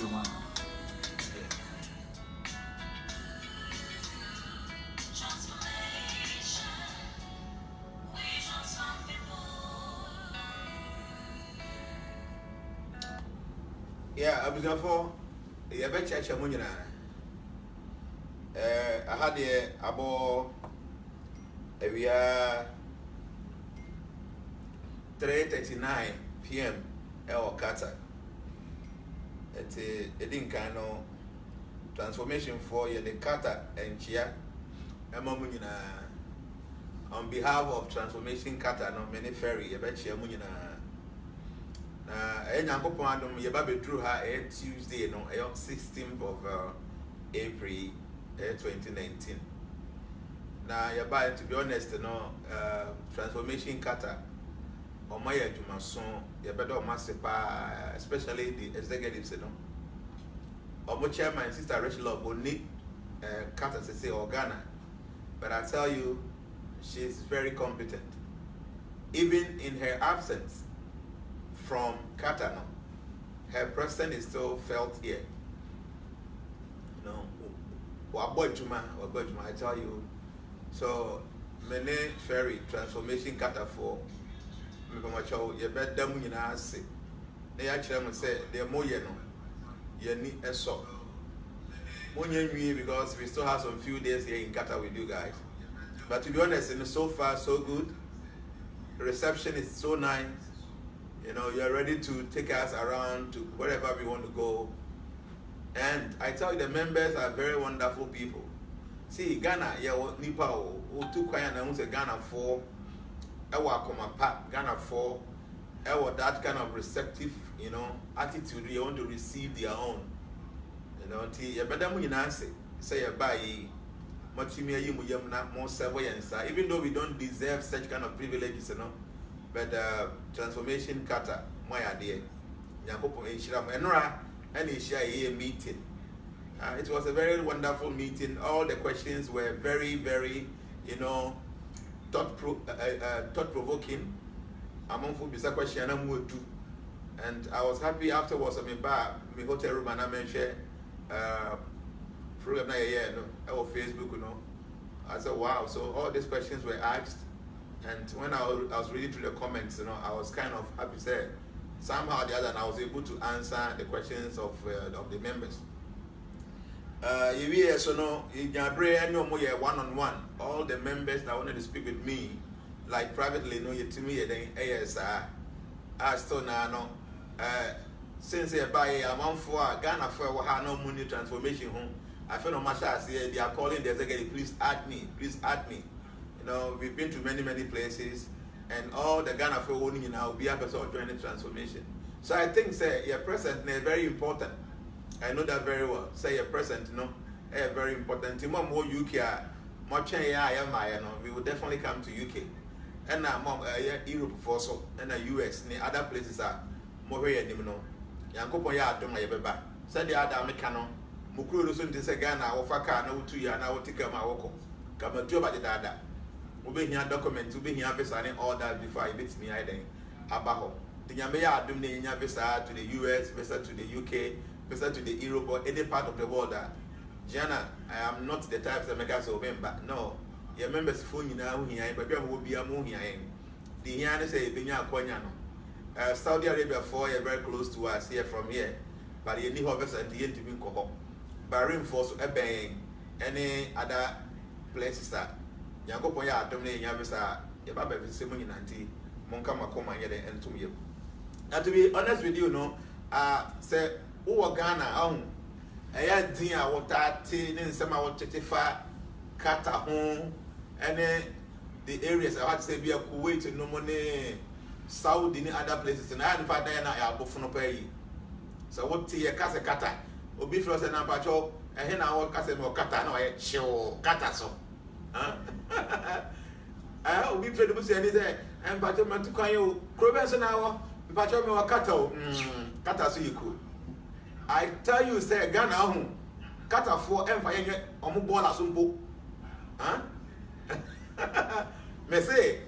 one. Yeah, I was going for a bet church of Munina. I had a abo we are 3:39 p.m. El Kata. It's a dinkano transformation for the Kata and Chia Munina. On behalf of Transformation Kata, no many ferry, a bet Chia Munina. Nyankopon adom ye ba bedru ha Tuesday no 16th of April 2019. Na ye ba, to be honest no Transformation Kata o ma ye adwuma so ye bedo masepa, especially the executives no o mo chairman sister Rachel Love oni Kata say Ghana, but I tell you she's very competent even in her absence from Katano. Her presence is still felt here. No, I tell you. So, many ferry transformation kata for me from a show. You bet them in our say. They actually say they're more you need a so. Because we still have some few days here in Qatar with you guys. But to be honest, so far so good. The reception is so nice. You know, you're ready to take us around to wherever we want to go. And I tell you, the members are very wonderful people. See, Ghana, Nipa, too quiet, and I say Ghana 4, Ghana 4, that kind of receptive, you know, attitude. You want to receive their own. You know, you better say you buy even though we don't deserve such kind of privileges, you know. But Transformation Kata, my idea. Meeting. It was a very wonderful meeting. All the questions were very, very, you know, thought-provoking. Among the question and I was happy afterwards. I mean, my hotel room and I mentioned program on Facebook, you know. I said, wow. So all these questions were asked. And when I was reading through the comments, you know, I was kind of happy. Said somehow or the other, and I was able to answer the questions of the members. So no, one-on-one. All the members that wanted to speak with me, like privately, no, to me, then I still now since I buy a month for Ghana for no money transformation home. I feel no matter as they are calling the executive, please add me. You know, we've been to many places, and all the Ghana for owning now will be able to join the transformation. So I think say your present is very important. I know that very well. Say your present, you know, very important. More UK, much we will definitely come to UK. And now Europe also, and the US, and other places are more here, you know. Yankopo ya don't my beba. Said the other mechano. Mukuru soon to say Ghana, or Faka, no 2 years, now take my woko. Come and do about the dada. We here documents, we here signing all that before I meet me. I then abaho. The Yamea do the visa to the US, visa to the UK, visa to the Europe or any part of the world. Jana, I am not the type of make us remember. No, your members phone now here, but you will be a moon here. The Yana say Binya Quanyano. Saudi Arabia 4 are very close to us here from here, but you need to be and the end to be coho. Bahrain force a bang any other places that. Yankopo ya domine nyabisa ya baba vise munyi nanti monka makoma yede entum yem. Now to be honest with you, no, say uwa Ghana ahun eya din a wotati ne nsema wotetefa Kata home and the areas I had to say be a Kuwait no money Saudi and other places and I had father na ya bofuno pay. So what tia kase Kata obi fro se na pacho ehe na wo kase mo Kata na ye chill Kata so. Obi fro de say ni say en pacho matu kan yo krobe so na wo pacho me wa Kata o Kata so yiku. I tell you say Ghana home Kata for em fa ye omo ball asumpo. Me say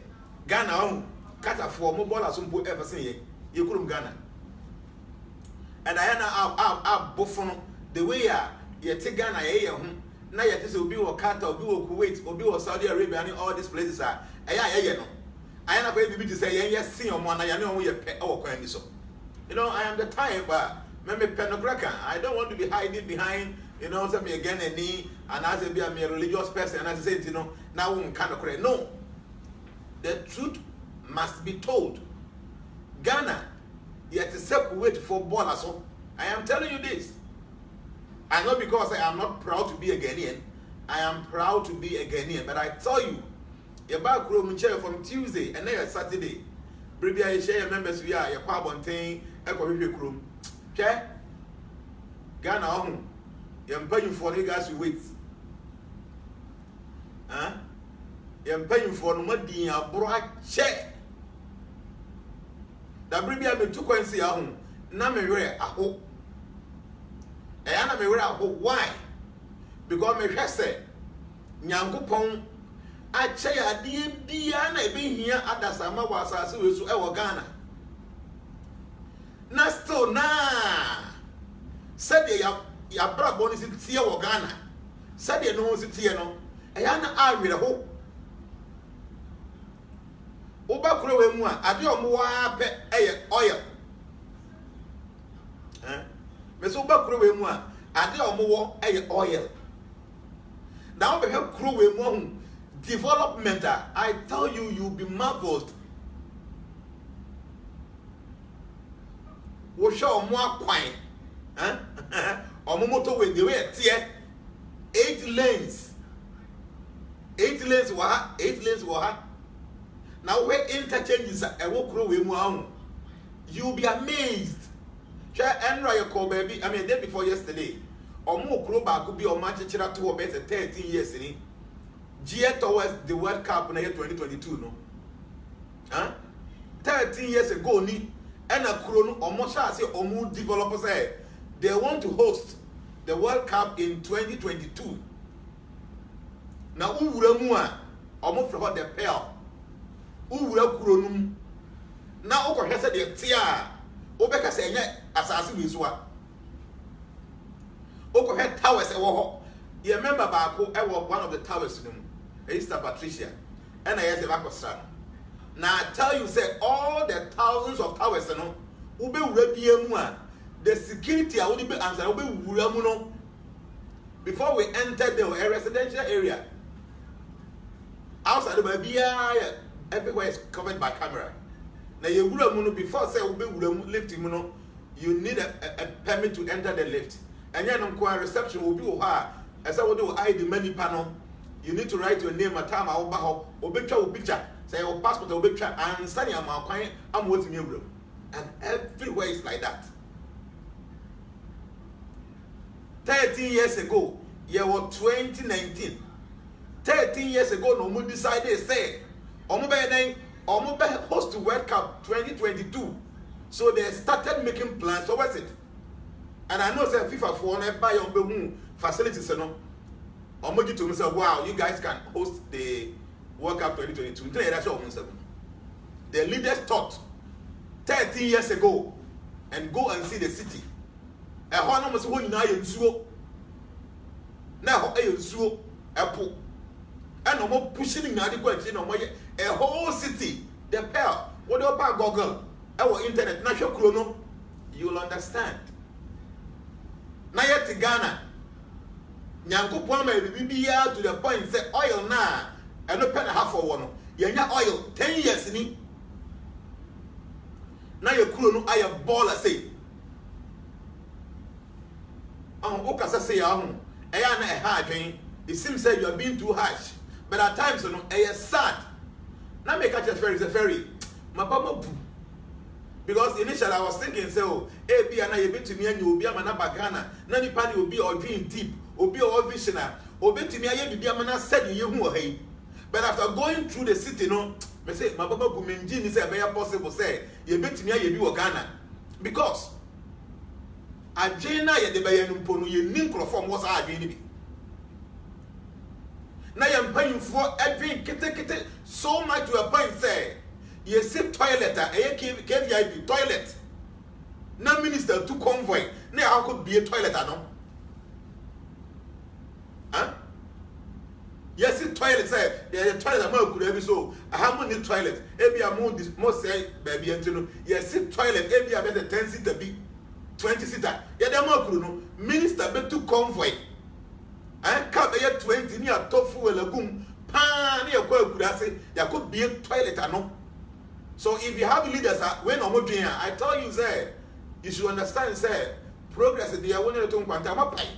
Ghana Kata for mobile as some ever say you could Ghana. and I am buffono the way you take Ghana now you just will be or Qatar, or be or Kuwait, or be or Saudi Arabia, and all these places are no. I am not going to say yes, see on one. I know we are our so. You know, I am the type maybe penograka. I don't want to be hiding behind, you know, something again and knee, and as a be a religious person, and as I said, you know, now we kind of correct. No, the truth must be told. Ghana, yet to separate for ball. So I am telling you this. I know because I am not proud to be a Ghanaian. I am proud to be a Ghanaian, but I tell you, your back room chair from Tuesday and then Saturday. Maybe I share members we are your carbon thing, echo room. Okay? Ghana home. You're paying for you guys to wait. Huh? You're paying for no money, a broad check. That maybe I am 2 coins here home. Now me wear a hope. And me wear a hope. Why? Because me say, Nyankopon I say a dear be here at the summer was as we so Ghana. Nasto na said ya bra bonus in Tia or Ghana. Said you know it here no. Ayana I will hope. Oba Crowe Mua, I do more oil. Miss Oba Crowe Mua, I do more oil. Now we have Crowe Mua. Development, I tell you, you'll be marveled. We show more quine, or motorway the way tier 8 lanes. 8 lanes were 8 lanes were. Now where interchanges a walk through more. You'll be amazed. Share Andrew your call baby. I mean, day before yesterday, or more crowbar could be on Manchester to or better 13 years in it. Gear towards the World Cup in the year 2022, no? 13 years ago, and a chrono almost say Omu developers say they want to host the World Cup in 2022. Now, who will move? Almost forgot the pair. Who will chrono? Now, Oko has said the tia. Obeka say, assassin is what? Oko had towers. You remember Bako, I was one of the towers in them. Sister Patricia, and I asked the now I tell you, say all the thousands of towers, you know, the security I will be answered before we enter the residential area. Outside the baby, everywhere is covered by camera. Now you will before say lift you need a permit to enter the lift, and then reception will be as I will do ID money panel. You need to write your name at time. I'll picture, say your passport, or picture, and study. I'm waiting your room, and everywhere is like that. 13 years ago, year was 2019. 13 years ago, no more decided say, host to World Cup 2022. So they started making plans. So what's it? And I know that FIFA for one buy on facilities, you know. Omoji to himself, wow, you guys can host the World Cup 2022. The leaders thought 13 years ago and go and see the city. And how much one now in Zuo? Now, Apple. And no more pushing in the question on a whole city, the pearl, what about Google, our internet, national chrono, you'll understand. Now, yet to Ghana. Nyankopon may be to the point say oil na and no pen half for one. Yenya oil 10 years ni. Now your crew no I ball say. Okasa say na hard. It seems like you are being too harsh. But at times no sad. Now make catch a ferry. My papa. Because initially I was thinking so be na you be to me and you be a man Ghana. Na ni pani will be or dream deep. Obi or visioner, Obi to me, I am the man said you hey. But after going through the city, no, I say, my Baba Gumenjin is a very possible say, you bet me, you do Ghana. Because I Jana, the Bayan Ponu, you ninkle from what's I doing. Now I'm paying for every kitty so much to a point, say, you see toilet, a KVIP toilet. na minister to convoy na how could be a toilet ano huh yes it toilet say the toilet am could be so I have money toilet e be am mo say baby entino yes it toilet e be am the 10 seater be 20 seater ya dem akuru no minister be to convoy ka be 20 ni atofu welagum pa na yakwa akuru ase ya could be a toilet ano. So if you have leaders when I tell you say you should understand say progress they are wanting to kwanta mapai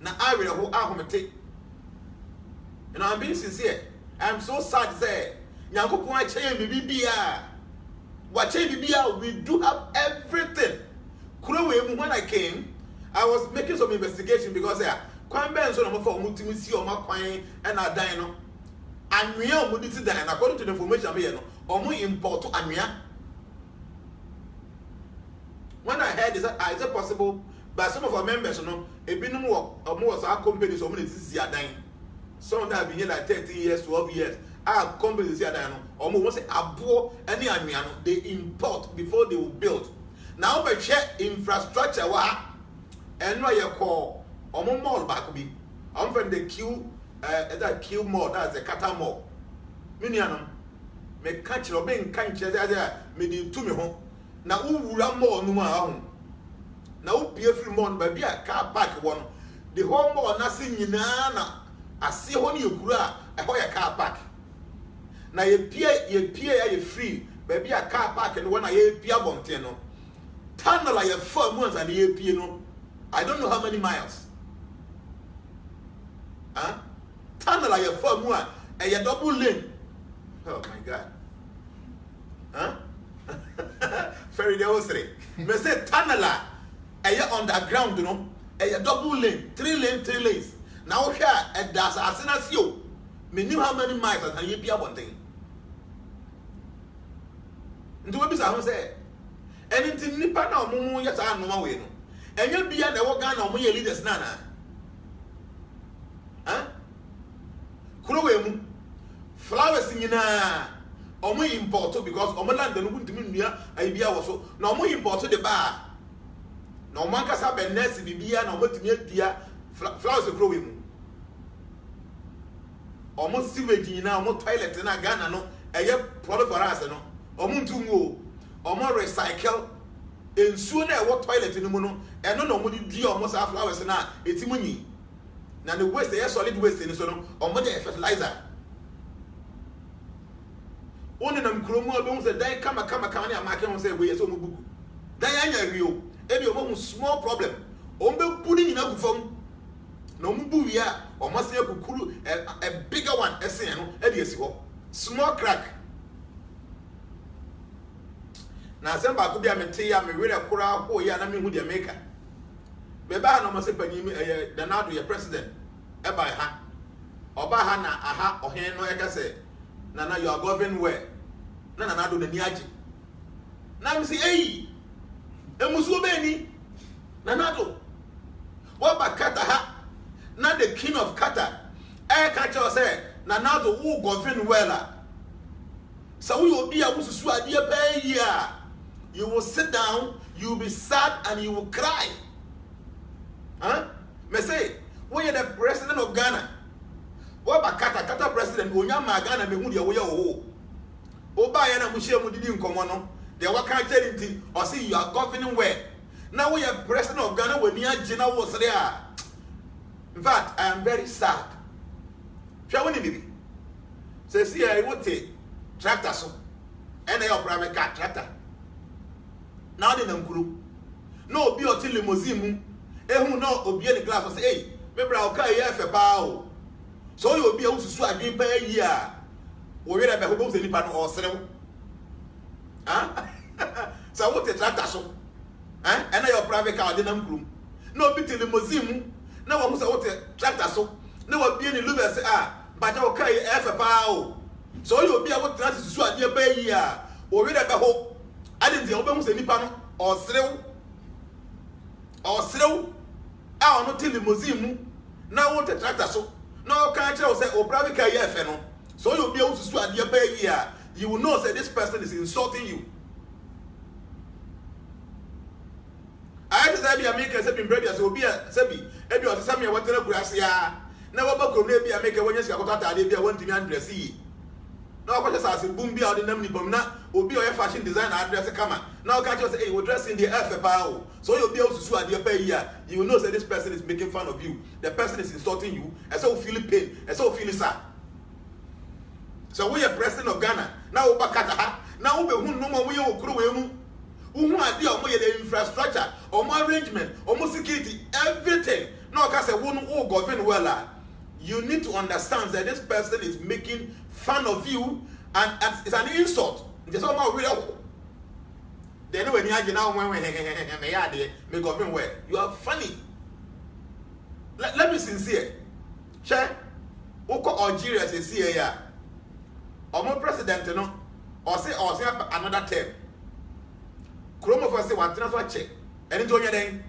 na I will who ahomete. You know, I'm being sincere. I'm so sad say nyankopon a change bibia what change bibia we do have everything. When I came I was making some investigation because kwan ben so no for mutimi si o makwan and adan no anwea omudi ti dan according to the information me no omo import anwea. When I heard is it possible but some of our members no ebinum work was our companies omo ti si adan some of them have been here like 13 years 12 years our companies si adan no omo won say abo any anwea no they import before they will build. Now we check infrastructure wa eno ye call omo mall back bi I'm from the that Q mall, that's a Kata mall. Minianum, me catch your being kind there, me do to me home. Now, who run more no home? Now, be a free month, but be a car park one. The home mall, nothing in Nana. I see when you cry, a hoya car park. Now, you peer free, baby a car park and when I hear Pia Bonteno. Tunnel like a 4 months and a piano. I don't know how many miles. Huh? Tunnel like a 4 months and a double lane. Oh my God. Huh? Ferry the Ostre. Me say tunnel a underground, you know, a double lane, 3 lanes. Now here at das asenasio. Me knew how many miles and you be one thing. Nti we bisa ho say anything nipa na omo yesa anoma we no. Enya bia na wo Ghana omo ye leaders na na. Huh? Kuro we mu flowers nyina omo import because omo land no guntimi nnua ai bia wo so na omo import de ba na omo ankasa be nurse bibia na omo timi adia flowers kuro we mu omo sewage nyina omo toilet na Ghana no eye product for us no omo ntumu omo recycle ensuo na e wo toilet no mu no eno na omo di omo sa flowers na etimu nyi na the waste the solid waste ni so no omo dey fertilizer oni na mkromu abon say dan kama ni amake won say we so mo bugu dan anya rio e bi omo small problem ombe bu ni nyina gu fam na omo bu wi a omo say kukuru a bigger one esen no e dey esi ho small crack na semba ko bia mete ya me were kura ho ya na me hu de maker be ba na mo se panyi Danado ye president e ba ha oba ha na aha ohen no e ka say Nana you are governed well na Danado na ni agi na me say eh emusu be ni Danado what ba kata ha na the king of Qatar e ka cho say Danado who govern well so we will be able to su ade ba here you will sit down you will be sad and you will cry. Huh? Me say, we are the president of Ghana. What about Qatar president? Onyama Ghana me hu de wo ye wo. Oba ya na mu hie mu didi nkomo no. De wa kan charity or say you are governing well. Now we are president of Ghana we ni agina wo sere a. In fact, I am very sad. Hwa woni bibi. Say see I would take tractor so. And your private car tractor. Now they namkuru. No be o limousine mu. Ehun no obi e glass say hey me bra o kai e fe pa o so you obi e ususu adwen pa yi a wo we be ho se nipa no o serew ah so what the tractor so eh na your private car dey nam krum no obi limousine mu na wo hu say what the tractor so na wo bi ni lube say ah ba ja o kai e fe pa o so you obi e wo tractor susu adwen pa yi a wo we be ho ade dey obi hu se nipa no o serew a ono te limousine mu na wo te tractor so na o kan kire o say o private car ye fe no so you be able to su ade ba yi a you will know say this person is insulting you be a maker, seven bread as will be a sebi, ebi or some what the gracia. Never could be a maker when you got out of the 1 address. Now, what is as a boom be out in them, will be your fashion design address. Come on. Now, can't you say, we're dressing the earth power. So you'll be able to sue at your pay here. You will know that this person is making fun of you. The person is insulting you, and so feel pain, and so feel sad. So we are president of Ghana. Now, now we no more we will crew. Who are the infrastructure, or more arrangement, or more security, everything. Now, because I won't all govern well. You need to understand that this person is making fun of you, and it's an insult. It's all real. They know when you are now when we govern well. You are funny. Let me sincere. Share. Oko Algeria say see here. Omo president no, or say another term. Kromo for say one transfer check. And into your then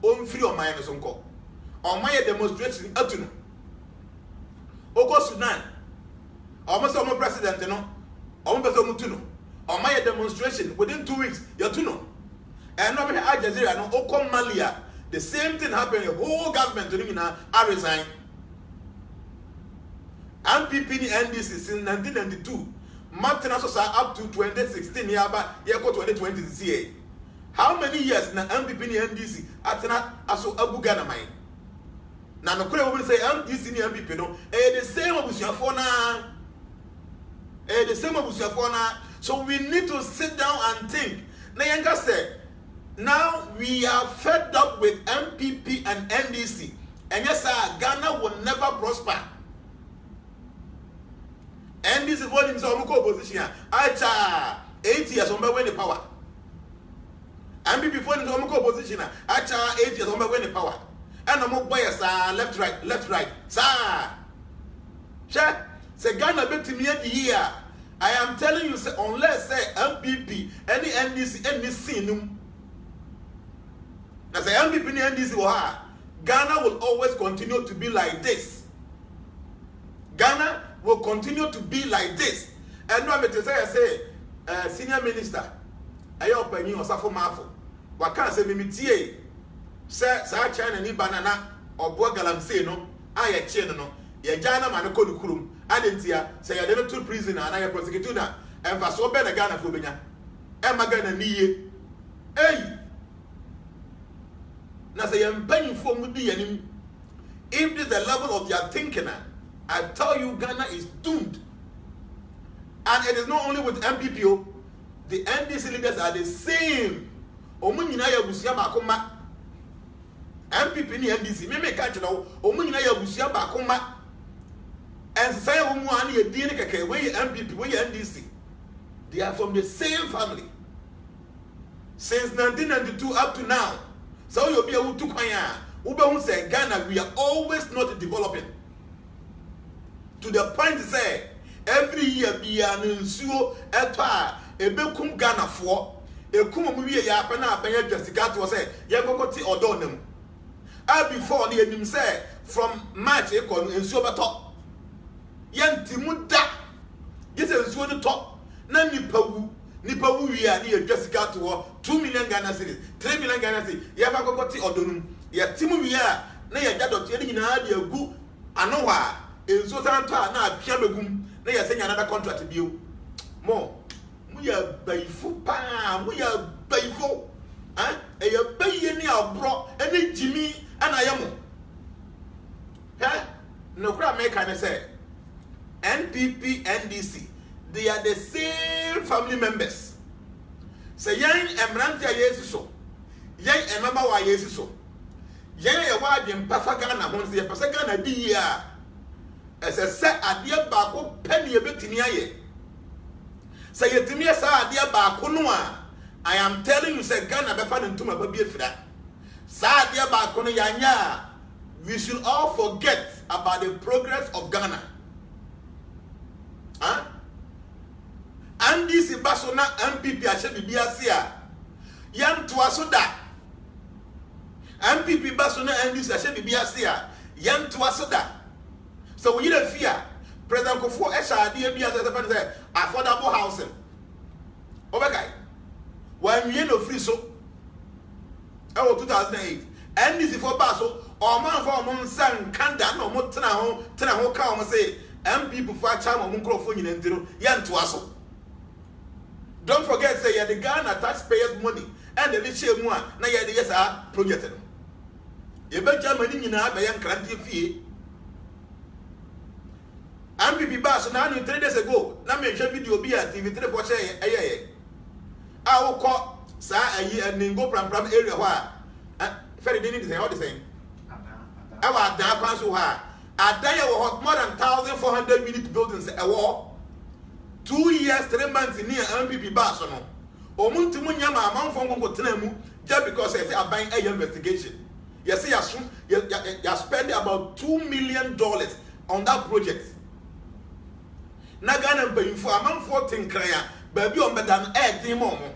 on free on my sonko. On my demonstration atuno. Oko Sudan. Almost omo president no. Omo person mutuno. On my demonstration within 2 weeks, you're tuno. And no Al Jazeera no Oko Malia. The same thing happened. The whole government to now I resign. MPP NDC since 1992. Martin also up to 2016 year 2020 this year. How many years na MPP NDC atena aso abu Ghana mai? Na no kure we say NDC ni MPP no the same obusuafo na the same obusuafo na. So we need to sit down and think. Na yenga say now we are fed up with MPP and NDC. And yes sir, Ghana will never prosper. NDC for himself opposition. Acha 8 years on win the power. MPP for himself opposition. Acha 8 years on win the power. And I'm bias left right. Sir. Check. Say Ghana bet me the year. I am telling you, say, unless say MPP, any NDC, any sin. Now say MPP and NDC Ghana will always continue to be like this. Ghana will continue to be like this. And now I say, senior minister, I open you or suffer marvel. What can't say me tea? Say China ni banana or Bogalam say no, I a chain no, ya Jana man ko kurum. I didn't say I didn't to prison and I prosecute now. And for so better Ghana for Benya. Am I gonna need hey? Now say I'm paying for me and if this is the level of your thinking, I tell you Ghana is doomed. And it is not only with MPPO, the NDC leaders are the same. Omunyina ya busia bakoma. MPP ni NDC. Me catch now. Omunyina ya busia bakoma. And say omuani ye dini keke we MPP we NDC. They are from the same family. Since 1992 up to now. So you be able to kwanya. Ube who say Ghana we are always not developing. To the point say every year be an insuo etwa ebekum Ghana for ekum mu wie ya apena apenya Jessica to say ye kokoti odo nem. Before the enim say from March e kon insuo beto. Yantimu da. Yes insuo no top na nipa wu wie a na Jessica to 2 million Ghana cedis, 3 million Ghana cedis. Ye ba kokoti odo num. Ye timu wie a na ye jadot ye nyina de agu ano wa enso santa na apia begum na ye senya another contract bio mo mu ya baifo pa mu ya baifo e ya baye ni abro ene jimi ana ye mo no kra make can say NPP NDC they are the same family members say yan emrantia yesu so yan emama wa yesu so yan ye wa adwen pafa Ghana ho se ye pasa Ghana di ya as a set idea baako penny a bit in ye. Say it to me as idea baako no I am telling you, say Ghana be fan into my baby fra. Sa idea baako no yanya. We should all forget about the progress of Ghana. And this Basona MPP ashe bibiasia. Yan tuasoda. MPP Basona and this ashe bibiasia. Yan tuasoda. So we don't fear. President Kufuor SRD be as a say affordable housing. Okay. When we no free so ɛwɔ 2008 NDC for baso ɔman for ɔmo nsa nkanda na ɔmo tena ho ka ɔmo say MPP for acha ɔmo nkrofo nyina ntiro yɛntoa so. Don't forget say you the Ghana taxpayers money and the share mu a na you the yes project no. You be Germany nyina be yan krantie fie. MPP baso na no 3 days ago na me hwe video bi a TV3 for share eyeye. A wo kɔ sa ayi Ningo Pram area hɔ a Ferry didn't say all the same. Our Adan Council ha. Adan was more than 1,400 unit buildings a war. 2 years, 3 months near MPP Barcelona. Omuntu munyama amount from Gotenemu just because I say I'm buying a investigation. You see, you spend about $2 million on that project. Nagana paying for amount 14 kraya, baby on bedan air momo.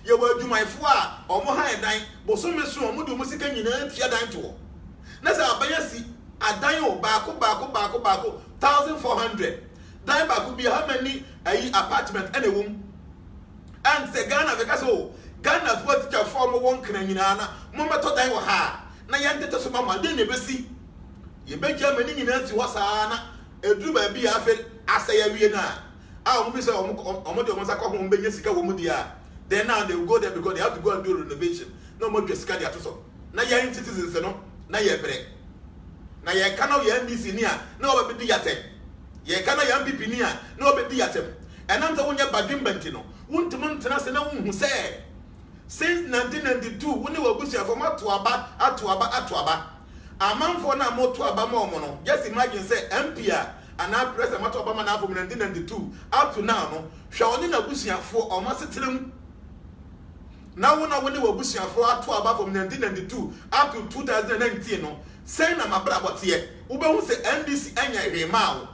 You will do my foie or more high dine, but some so much music and you know, tia dine to. Nasa Abayasi, a dine bako, 1,400. Dine back be how many apartment any room. And say Ghana because Ghana's what your former one Kanana, Mama to dine ha. Nayante to some mama, didn't ever see. You bet Germany in Nancy was a drew by be I say a Vienna. Our movie say Omodo Masako home Benyasika Womudia. Then now they will go there because they have to go and do renovation. No more just carry at all. Now you're in citizens, no. Now you're break. Now you cannot be NDC near. No, but be yatem. You cannot young people near. No, but be yatem. And I'm the one you're bagging Bentino. Won't Montana who say since 1992 when you were pushing from Atuaba. A man for now more to Abamono. Just imagine say MPR. And now President Obama now from 1992 up to now, no. Shawani na busia for almost a now when they were bushing for Atuaba from 1992 up to 2019, no. Say na mabra here. Ube who say NDC enya remao.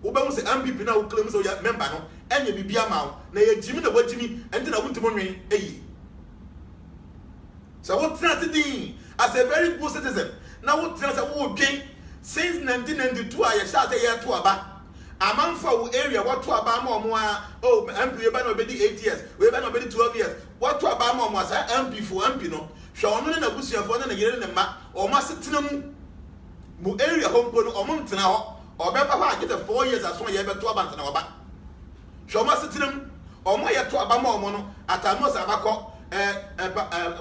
Ube who say MPP now claims so ya member no. Enya bibia mao. Na ye Jimmy na Jimmy and then I want to money. So what tragedy as a very good citizen. Now what tragedy since 1992 I start a year to Aba. A man for area what to Aba more MP we ban obedi 8 years. We ban obedi 12 years. What to Aba more was MP for MP no. Show no na busia for na yere ne ma o ma setenam mu area home pono o mo ntena ho o be papa get 4 years aso ye be to Aba ntena oba. Show ma setenam o mo ye to Aba mo no atamos abako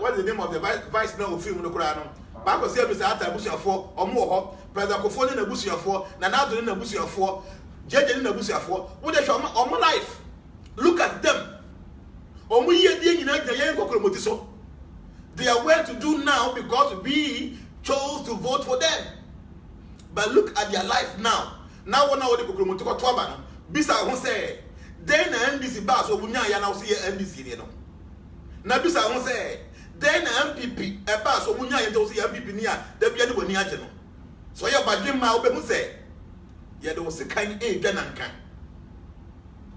what is the name of the vice now film no kura no. Bako say Mr. Ata busuafo omo ho President Kofo na busuafo na Nado na busuafo Jeje na busuafo wo dey show omo life. Look at them. Omo ye die nyina gya yen kokoro moti so. They are well to do now because we chose to vote for them. But look at their life now. Now when I want to kokoro moti ko to aba no bisa ho say then NDC ba so bunya ya na so ye NDC ni no. Na bisa ho say then MPP eba so munya ye do say MPP ni a da bia ne wani age no so ye badwe ma obemu say ye do se kan e dwa nankan.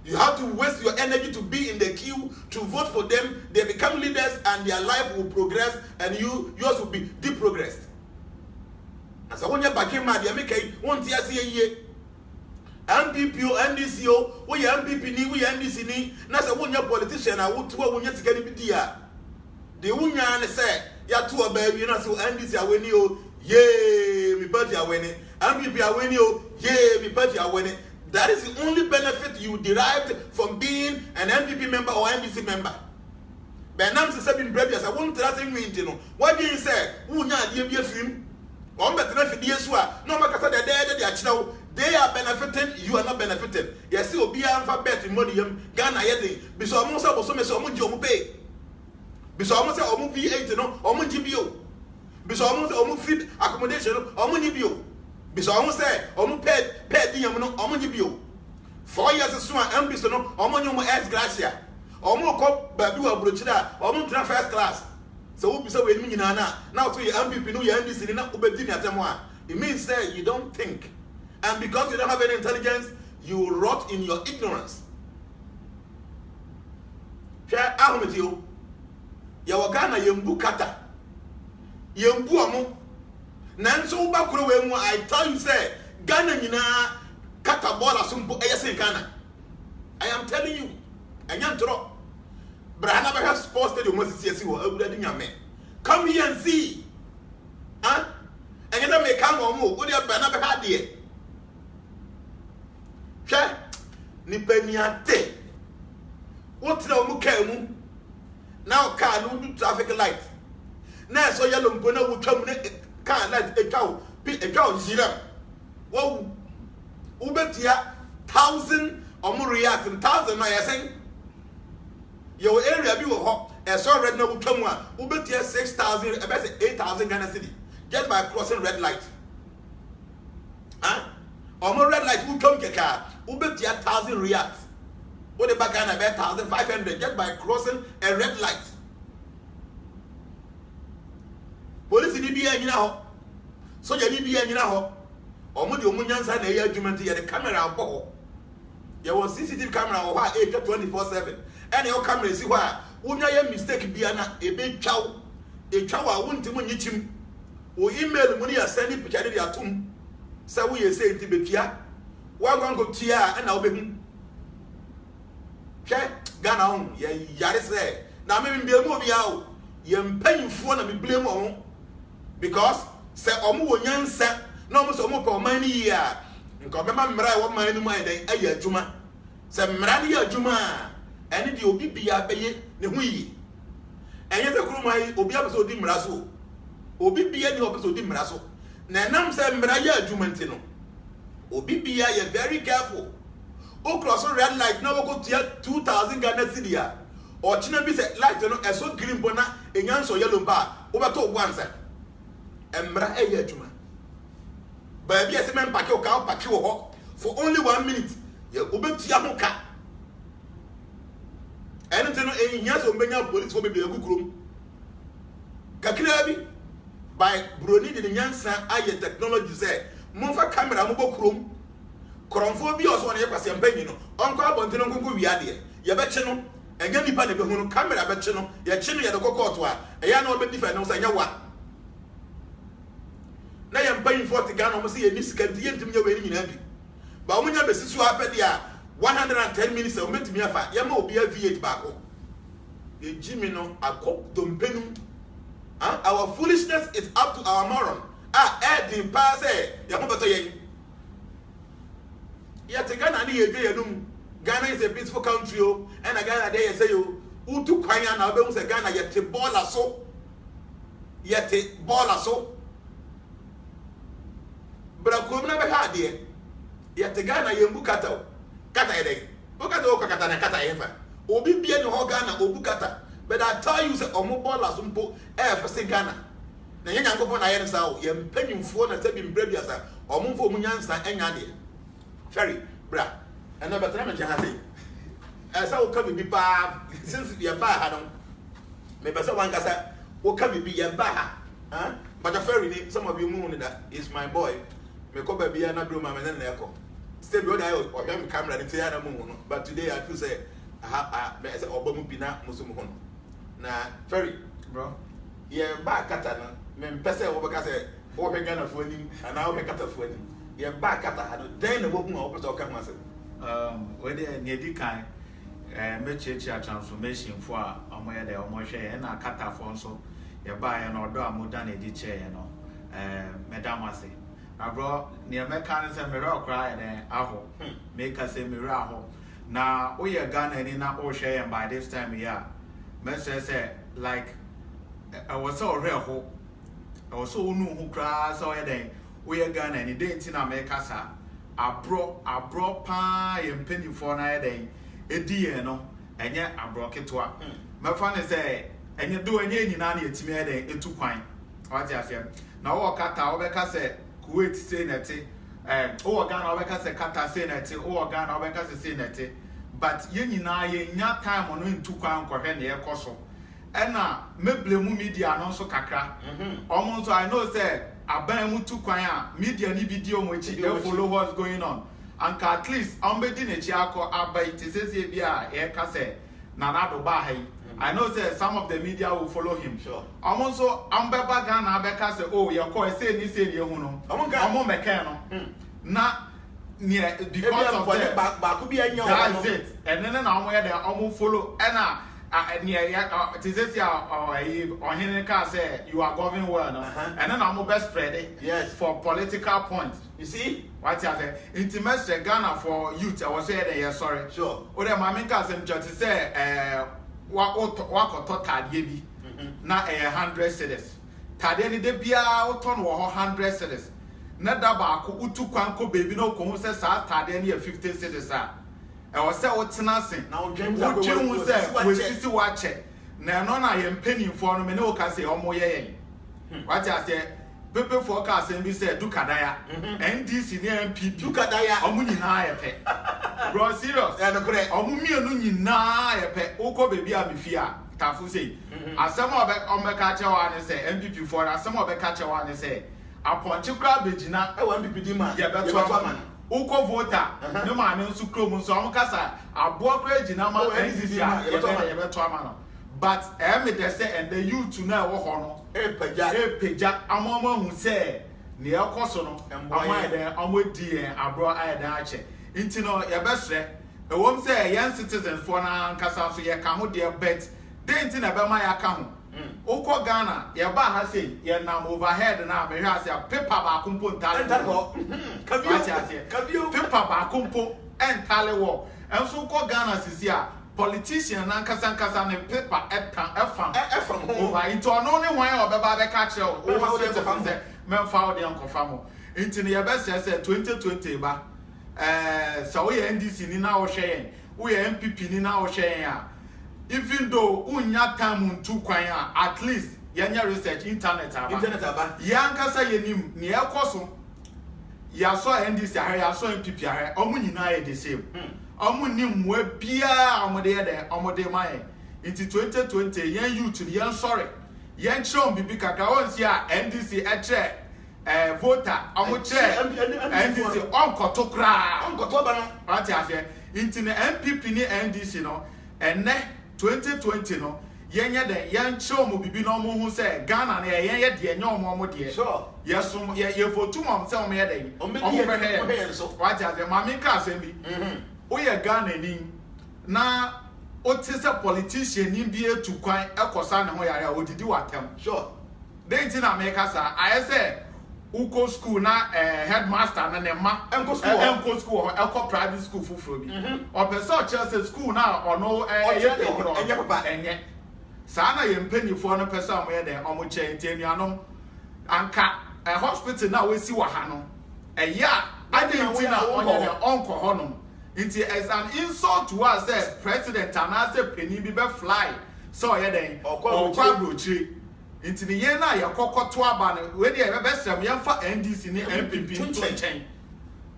You have to waste your energy to be in the queue to vote for them. They become leaders and their life will progress and yours will be deprogressed. As when you badwe ma dia make won ti ase ye MPP o NDC o wo ye MPP ni wo ye NDC ni na say won ye politician a wo to won ye sika ni bi dia. The unya say ya to a baby na so NDC aweni o ye mi party aweni MPP aweni o ye mi party aweni. That is the only benefit you derived from being an MPP member or NDC member. But now say bin brave as I won't tell you anything no. What do you say? Unya die bi film. On better fi die so a no makasa de they achina they are benefiting, you are not benefiting. Yes, obi alphabet money Ghana yedin. Biso omo say boso me so omo ji omo pay. Biso omo say omo V8 no omo GBO. Biso omo say omo feed accommodation no omo NIBO. Biso omo say omo pay diyam no omo NIBO. 4 years so am biso no omo nyomo S gracia. Omo ko babi wa brochira omo tra first class. So we bisa we ni nyina na now to your MPP no your NDC na obedi ni atemo a. It means that you don't think. And because you don't have any intelligence, you rot in your ignorance. Share ahumeti yo. Ya wakana yembu kata. Yembu amo. Nanso uba kuro we mu I tell you say Ghana nyina kata bola sumpo eyese Ghana. I am telling you. Anyam tro. Brahana ba sports stadium mo sisi wo agura di nyame. Come here and see. Huh? And you may come on move. What you have had here? Sure. Nipeniate. What now mukemu? Now car no do traffic light. Now so yellow mpona will come car light a cow zero. Whoa. Ubetia 1,000 or more reacting 1,000 I saying. Your area be hot. And so red no will come one. Ubetia 6,000 about 8,000 Ghana city. Just by crossing red light. Huh? Or more red light will come to car. Ubetia 1,000 reacts. What about Ghana about 1,500 just by crossing a red light. Police in the now. So you need to be now. Or more the Omunians and the argument here, the camera ball. There was CCTV camera or 24/7. And your camera see why. When you mistake be a big chow, a chow, I won't even eat him. Or email money are sending picture of your tomb. So we say to be Tia. One go Tia and I'll be him. Okay, Ghana on, Yari say. Now, maybe be a movie out. You're paying for and be blame on because say Omu Yansa, no more so more money year. And come remember what my day a year Juma. Say Mrania Juma, and it will be a pay the we. And yet the crew my Obiaso Dimraso. Obi be any episode Dimraso. Nanam say Mraya Jumantino. Obi be very careful. O cross red light now go to 2,000 Ghana cedi or China be say light no e so green bona enyan so yellow bar over to one side emra e yaduma ba bia se men pake o ka pake ho for only 1 minute ye obetia ho ka anything no enyan so menya police for be agukrum kakira bi by broni de nyansa aye technology say mo fa camera mo bokrum Kronfo bi also na yekwase mpanyi no onko abontene nkonko wiade ye beche no enya nipa na behu no camera beche no ye che no ye de kokoto a eya na obedi fa no so nya wa na ye mpanyi 40 Ghana mo se ye ni sika di ye ntim nya we ni nyina bi ba o nya besisu apede a 110 minutes o metimi afa ye ma obi a V8 baako ye jimi no akop dompenu our foolishness is up to our moron the pass ye mo beto ye yet Ghana ni yenum. Ghana is a peaceful country, and a Ghana there say you utu kwanya na be say Ghana yet baller so. Yet baller so. But I could never had there. Yet Ghana yembu kata. Kata ede. Bukata o kata na kata efa. Obi bia ni ho Ghana obukata. But I tell you say omo baller so mpo for say Ghana. Na yenya ngopon na yen sa o yem panyimfo na se bi mbrebia sa omo mfo mu nyansa enya de. Ferry, bra, and no better than Jahati. As I will come be bad since we are bad, maybe someone can say, what can be a bad? But a ferry, some of you moon that is my boy. May come be another room and then echo. Still, what I or him camera and say, I moon. But today I feel say, I say, Obamupina Musumon. Now, ferry, bro, yeah, back katana, men pesa over Cassa, or Pegana for him, and now Pecata for him. You're back at the then the woman opens or come as whether near the kind transformation for a way the almost and a cata for so you buy an order more than a chair, you know. Madame, I say, I brought near mechanism mirror cry and aho make us a mirror. Now, we are gone and in our share, and by this time, yeah, Messer said, like, I was so real hope. I was so new who cries or a day. We are gone and it didn't in America, sir. I brought pie and penny for an day, a dear, no, and yet I broke it to her. My father said, and you do any nanny to me a day, it took wine. What I said. Now, what cat, I said, Kuwait say that, oh, again, I say, Kata say that, oh, again, I say that, but you know, you not time on in 2 crowns for Henry Cosso. And now, maybe media and also Kakra. Almost I know, say, I buy mu 2 kwanya media ni video mo chi dey follow what's going on and at least am be di na chi akọ abai ti sese bia e ka say na na do ba hai I know say some of the media will follow him sure also am be ba Ghana be ka say oh ye ko say ni hu no am meka no na because of the ba ku bia nya that's it and then na am here dey am follow and say you are governing well no, and then I'm best spread it for political point. You see? What I say? Intimacy Ghana for youth. I was saying yes, sorry. Sure. What am I making some just say what tadi bi na 100 cedis. Tadi ni de bia oton wo 100 cedis. Na da ba ko utu kwanko baby no ko say sa tadi ni 50 cedis a. E wo say wotena sen. Na wo dream say we sisi wa che. Na no na ye mpanimfo no me ne o ka say omo ye yen. What I say Pepe forecast and be said Dukadaya NDC NPP Dukadaya Omunina pe. Bro serious. Omumi no nyina pe. Oko baby amifia tafu say. Asem obeka chewa ne say NPP for asem obeka chewa ne say aponche kra begina e wan NPP di man. Ye beto man. Oko voter no man nso krom nso omkasa abo kra gina ma NDC ye beto man. But me dey say and the youth na wo ho no peja amoma hu say ne ekoso no amai den amodi abro ai den ache nti no ye besre e wom say young citizens for na nkasa so ye ka ho de bet den nti na be ma ya ka ho okọ Ghana ye ba ha say ye nam overhead na me hwa say paper ba kumpo ntale kabio paper ba kumpo entale wo enso okọ Ghana sisi a politician na nkasa ne paper efam over into no ne wan obeba be catch you over say memfa wo de ankofa mo into ne ye be say 2020 ba so we NDC ni na wo hwe we MPP ni na wo hwe a even though unya time ntu kwan a at least yanya research internet aba yankasa yenim ne ekoso ya so NDC ha ya so MPP ha omu nyina ye the same omu ni mwe bia omode ye de omode mai into 2020 yen youth yen sorry yen chom bibi kaka onsi a NDC eche voter omu che NDC onkoto kra onkoto ba no ati ase into the MPP ni NDC no enne 2020 no yen ye de yen chom bibi no omu hu se Ghana na yen ye de omu de sure yesum ye votu mom se omu ye de omu be he so ati ase mami ka se bi Oye Ghana ni na otise politician ni bi etu kwan ekosa ne ho yare a odidi watem sure den ti na make sa I say uko school na headmaster na ne ma enko school enko private school fufuro bi o person Chelsea school na ono enye papa enye sa na ye mpanifo no person mo ye den omo che ntienuanom anka hospital na we si wa ha no eya adenti na onye ne onko honom. It is an insult to us that President Tanase Penny be fly. So yeah then or Kwabrochi. Into the Yena ya Koko Ban, where they have best some young for NDC ni MPP to chain.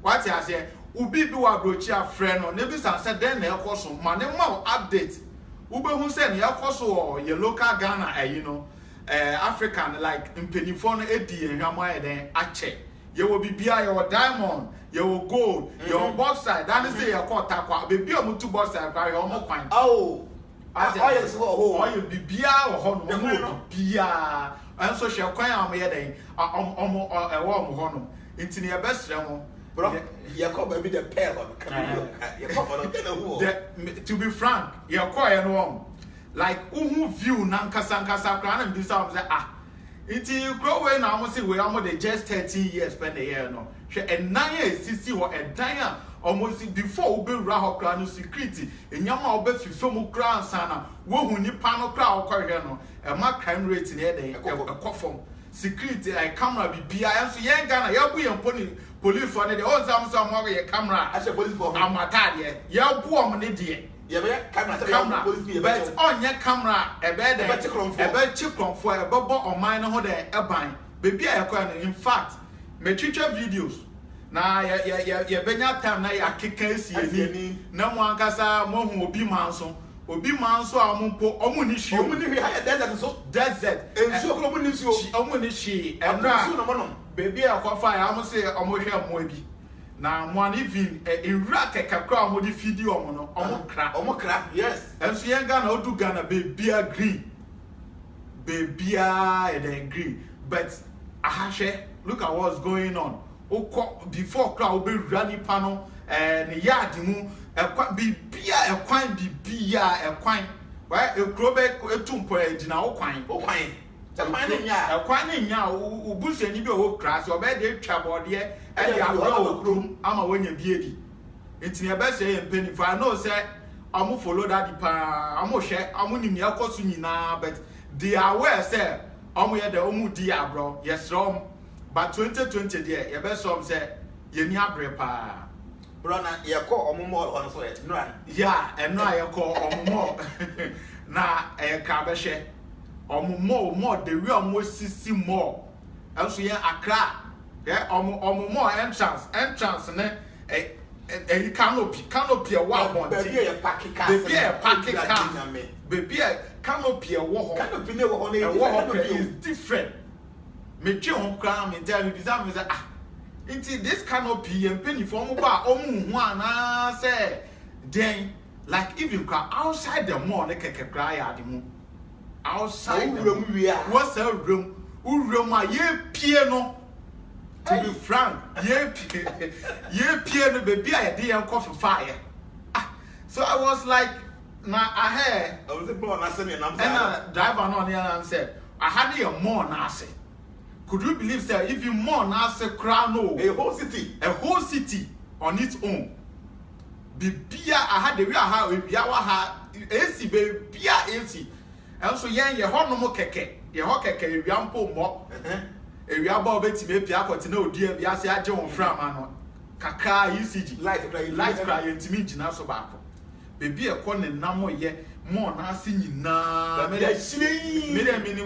What I say, Ubi Brochi friend or Nebis and said then they'll cost some money more update. Ube who said ya cost or your local Ghana, you know, African like in Pennyphone Eddie and Yamaya then I check. You will be your diamond. Your gold, your bauxite. That is say your quarter. Baby, I'm too bauxite. Carry all more coin. Oh, I you be beer or honor. Beer. And so shall coin on me then. A warm honor. Into your best realm. Bro, you come baby the pair of to be frank, you're quiet warm. Like view Nankasa and do something. Iti grow na almost say we almost just 13 years spend a year no. And 9 years sisi wo edan almost before we be raho kra no security enyama obe fife mu kra ansana wo hu nipa no kra okọhwe no e ma crime rate na eden ekofom security camera bibia enso yen Ghana ya bu yen police for ne de o sam mo ye camera as a police for amatade ya bu om ne de camera but on your camera e be dey e be chikron for e bobo oman no ho dey eban baby a in fact me twitwa videos na ya benya time na ya keka esieni na mo ankasa mo hu obi manso amumpo omu ni hwie desert so desert ensuo ko omu ni hwie omu ni hwie enra baby a kwafa ya mo se omo hwe mo abi na mo an even Iraq kakra mo di video mo no omo kra yes enso yen Ghana odu Ghana baby a green baby a green but ahahwe look at what's going on before crowd be running panel and yard mu bibia ekwan Why a crobe tumpo edina okwan. Okwan. Se kwan ne nya. Ekwan ne nya obusu ani bi o kras obe de twa bode e de abro okrum ama wonya biedi. Enti e be say empeni for I know say amu follow that pa amu hwe amu nim ya koso nyina but they are aware say amu ye de omu di abro yes rom but 2020 there ye be some say ye ni abre pa bro na ye ko omu mo on so ye no yeah eno ye ko omu mo na ka be hwe omu mo the way omu sisi mo enso ye Accra omu mo entrance ne canopy a wow one. Baby a packet car. Baby a packet car. Baby a canopy a wall. Canopy never on a wall is different. Me John Cram and tell me that into this canopy and penny for about one say then like even outside the mall they can cry at the moon. Outside the room we are. What's a room? My ye piano. To be frank, ye piano baby I didn't coffee fire. So I was like, now I had I was born as and driver on the other and said, I had a more nasi. Could you believe that if you more nasi crown a whole city on its own? Baby I had the real how we are AC baby AC. And so yeah, your hot no more keke, your hot keke, yampo more. We are about to make Piaco to know, dear, we are saying, John Fram, Kaka, UCG, light cry, and me, Ginaso Baco. Baby, a corner no ye, more nothing na, meaning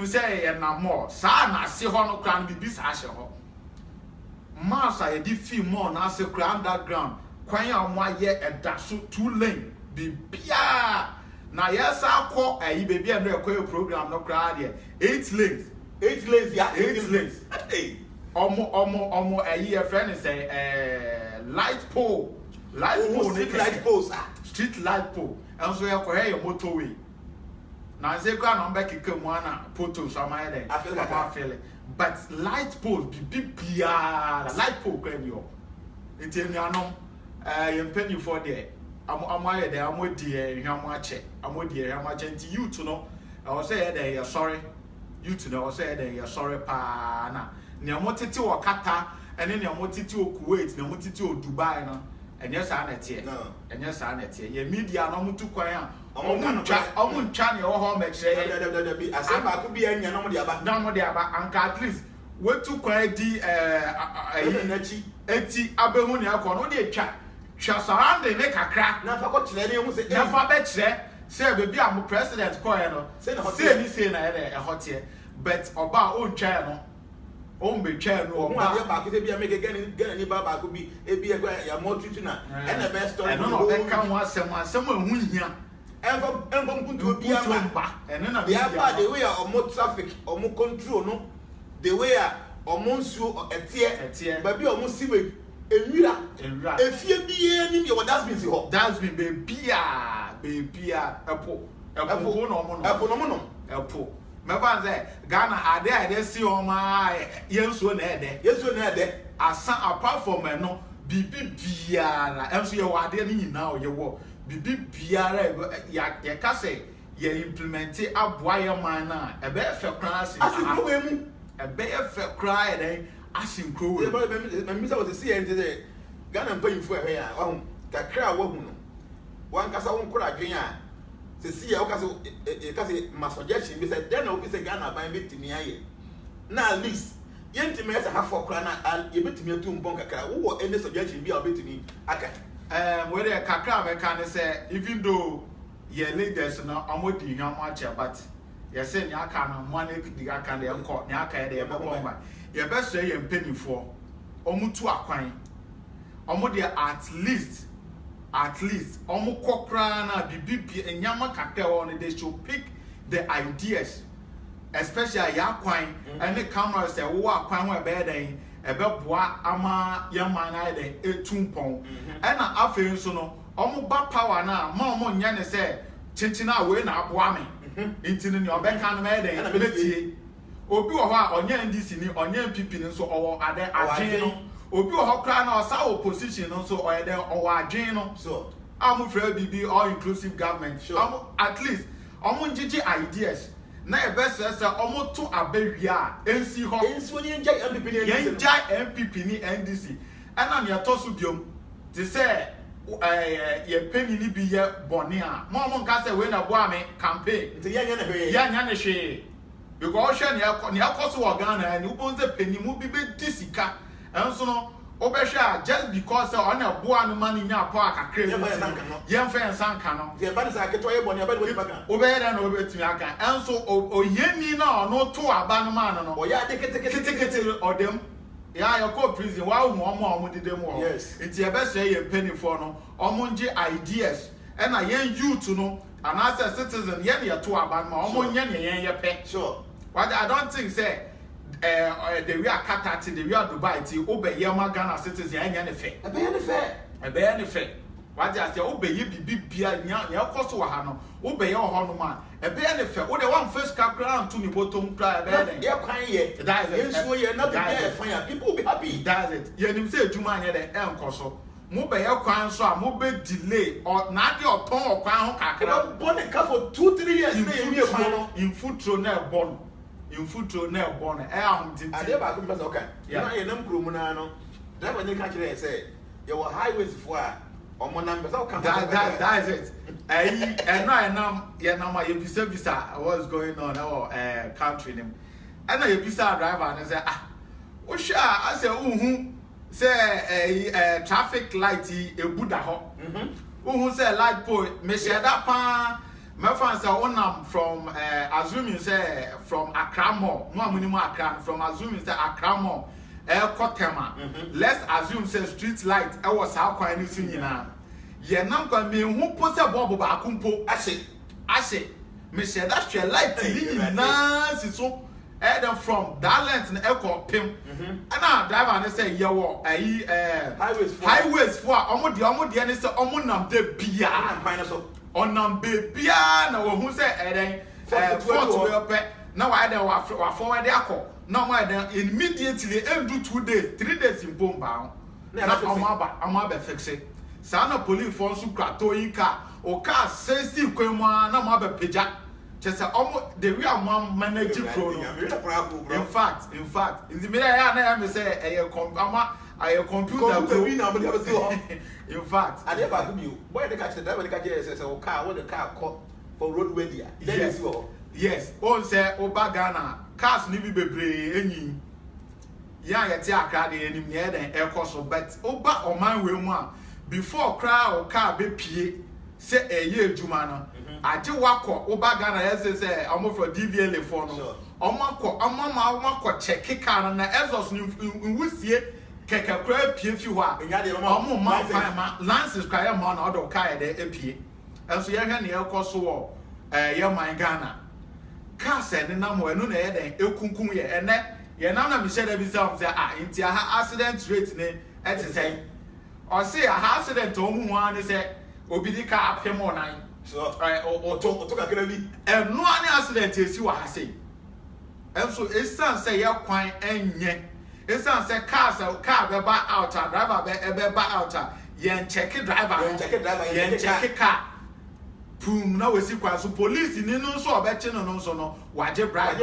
say, and now more. Sana, see Hono Crown be this Asher. Massa, a defeat more, Nasa Crown that ground, quite on my year and that's 2 lane. Be Pia. Now, yes, I'll call a baby and a program, no crowd here. 8 lanes. 8 lanes, yeah, 8 lanes. Hey, Omo, a year friend is a light pole. Street light poles. Street light pole. And so you have a motorway. Now, I say, I'm back in Kamwana, Poto, so I feel it. But light pole, be light pole, can you? It's in your nom, you penny for there. I'm there, I'm with the Yamache, I'm with the Yamache, and you to know. I was saying, sorry. You to know, say that you're sorry, pa. Na, Niamotiti or Qatar, and then Niamotiti or Kuwait, Niamotiti or Dubai, and yes, I net here. No, and yes, I net here. Your media, no mutu kwaya. Omun chani or home say. I said, I could be any number about and at least what to quiet the eti abehuni akon no dey twa surrounding make a crack. Na fa ko tire ne mu se. Na fa be tire. Say baby I'm president call no say na e hot here but oba o twa no o me twa no oba ba ko se bia make gani ni ba ko bi e bi e ya mo tutu na e na best story no be kan wa asem ahu hia enfom kuntu bia ba e na bia ba the way o traffic o mo control no the way o mo nsuo etie ba bi o mo sewage enwira efie bia ni me o dustbin si ho dustbin baby epo no mo epo me ban say Ghana ade si o ma yensuo na ede asa apart from no bibi biara enso ye wade ni nyina o ye wo bibi biara ye ka say ye implement aboa ye man na e be fe kra asinkro we mu e be fe kra e den asinkro we me say what see ente Ghana mpanyimfo ehwe a wa hu kakra wa hu no wan kasa won kura adwen a se si ya okase kase ma suggestion be say den na office Ghana ban betimi aye na at least yentimi esa hafo kura na ye betimi atu mbon kakra wo any suggestion bi a betimi aka we dey kakra me kan say even though ye leaders na amodi hwan ache but ye say nya aka na mo na di aka na enko nya aka ye dey be bomba ye be so ye mpanifo omutu akwan omo dey at least omo kokra na bibi enyama kakra on they should pick the ideas especially ya kwan and the camera say wo akwan ho be den ebeboa ama yama na den etumpon and na afen nso no omo ba power na ma omo nya ne say chinchina we na aboa me intini ni obeka na me den betie obi wo ho a onya NDC ni onya MPP ni nso owo ade agyen no obi wo ho kra na osa opposition no so oyede owo agyen no so am free bibi all inclusive government at least omo ngigi ideas na e best say omo to abawia ensi ho ensi oni enjai MPP ni NDC enjai MPP ni NDC ana ne atoso biom te say ye penny ni bi ye bone a mo nka say we na boa me campaign nti ya nya ne hwe because hwe ne akoso wo Ghana ni ubonze penny mu bi be disika enso no obehwe just because on na boa no man nya po akakre ye fa ensanka no ye ba sa keto ye bone aba de baka obehwe na obetumi aka enso oyeni na ono to aba no man no oya de kete odem ya your co prison wa hu omo didem wo nti e be say ye penny for no omo nge ideas e na yen youth no and as a citizen yen ye to aba ma omo nye ne yen ye pe sure what I don't think say the we are Qatar the we are Dubai ti obeyema Ghana citizen enya ne fe ebe ne fe what I say obeye bibia nya koso wa ha no obeye ho no ma ebe ne fe wo de one first calculate to me bottom cry ebe dey kwan ye that is it so ye na be fine people will be happy that's it ye nim say ejuma anya de enkoso mo be ye kwan so a mo be delay or na de oton okwan ho kakra born a car for 2-3 years in futuro na born e ahun tinti ade ba ko pesa okay na ye nam kuro mu na no driver ni ka kire say ye wo highways for a omo nam pesa o kan that's it enam a ye bisa what's going on our country nim and na ye bisa driver and say o sha ase uhu say traffic light ebuda ho uhu say light pole me share that pa my fans are on from assuming say from Accra Mall. No minimum Accra from assuming say Accra Mall. Kotema. Let's assume say street light. I was how quite anything you know. Ye nam kwa me who pose bobo ba kumpo ase. Me say that street light na so them from that length na echo pim. And now driver and say ye wo highways for omo de ne say omo nam de bia. Onam bebia na wo hu se eden fort we ope na wa eden wa forward akọ na wa eden immediately end 2 days 3 days in bomba na amaba fix it sa na police for so krato yinka o ka sensi kwemu na ma ba peja chese omo the we am manage pro in fact in the middle ya na me say I computer we na be so in fact ade ba go you boy dey catch the driver dey catch say o car what the car call for roadway there yes on say oba Ghana cars ni bi bebre enyi ya yete akra de enim ye den ekoso but oba oman we mu a before cry o car be pie say eye ejuma no age wakọ oba Ghana yes say omo for DVLA for no omo akọ check car na exhaust ni wusie keke kra pie fi ho a omo ma lances kra ya ma na odo kai de epie enso ye hwe ne ekoso wo ye man Ghana cars ene na mo enu na ye den ekunkun ye ene ye na na mi share bi say inti ha accident rate ne etisen o say ha accident o mu an say obi di ka apemo nan so o to kakra bi enu an accident esi wa ha say enso esan say ye kwan enye esan say car be ba out driver be ba out yen check driver yen check car pum na we si kwa so police ni no so obeche no so no waje bribe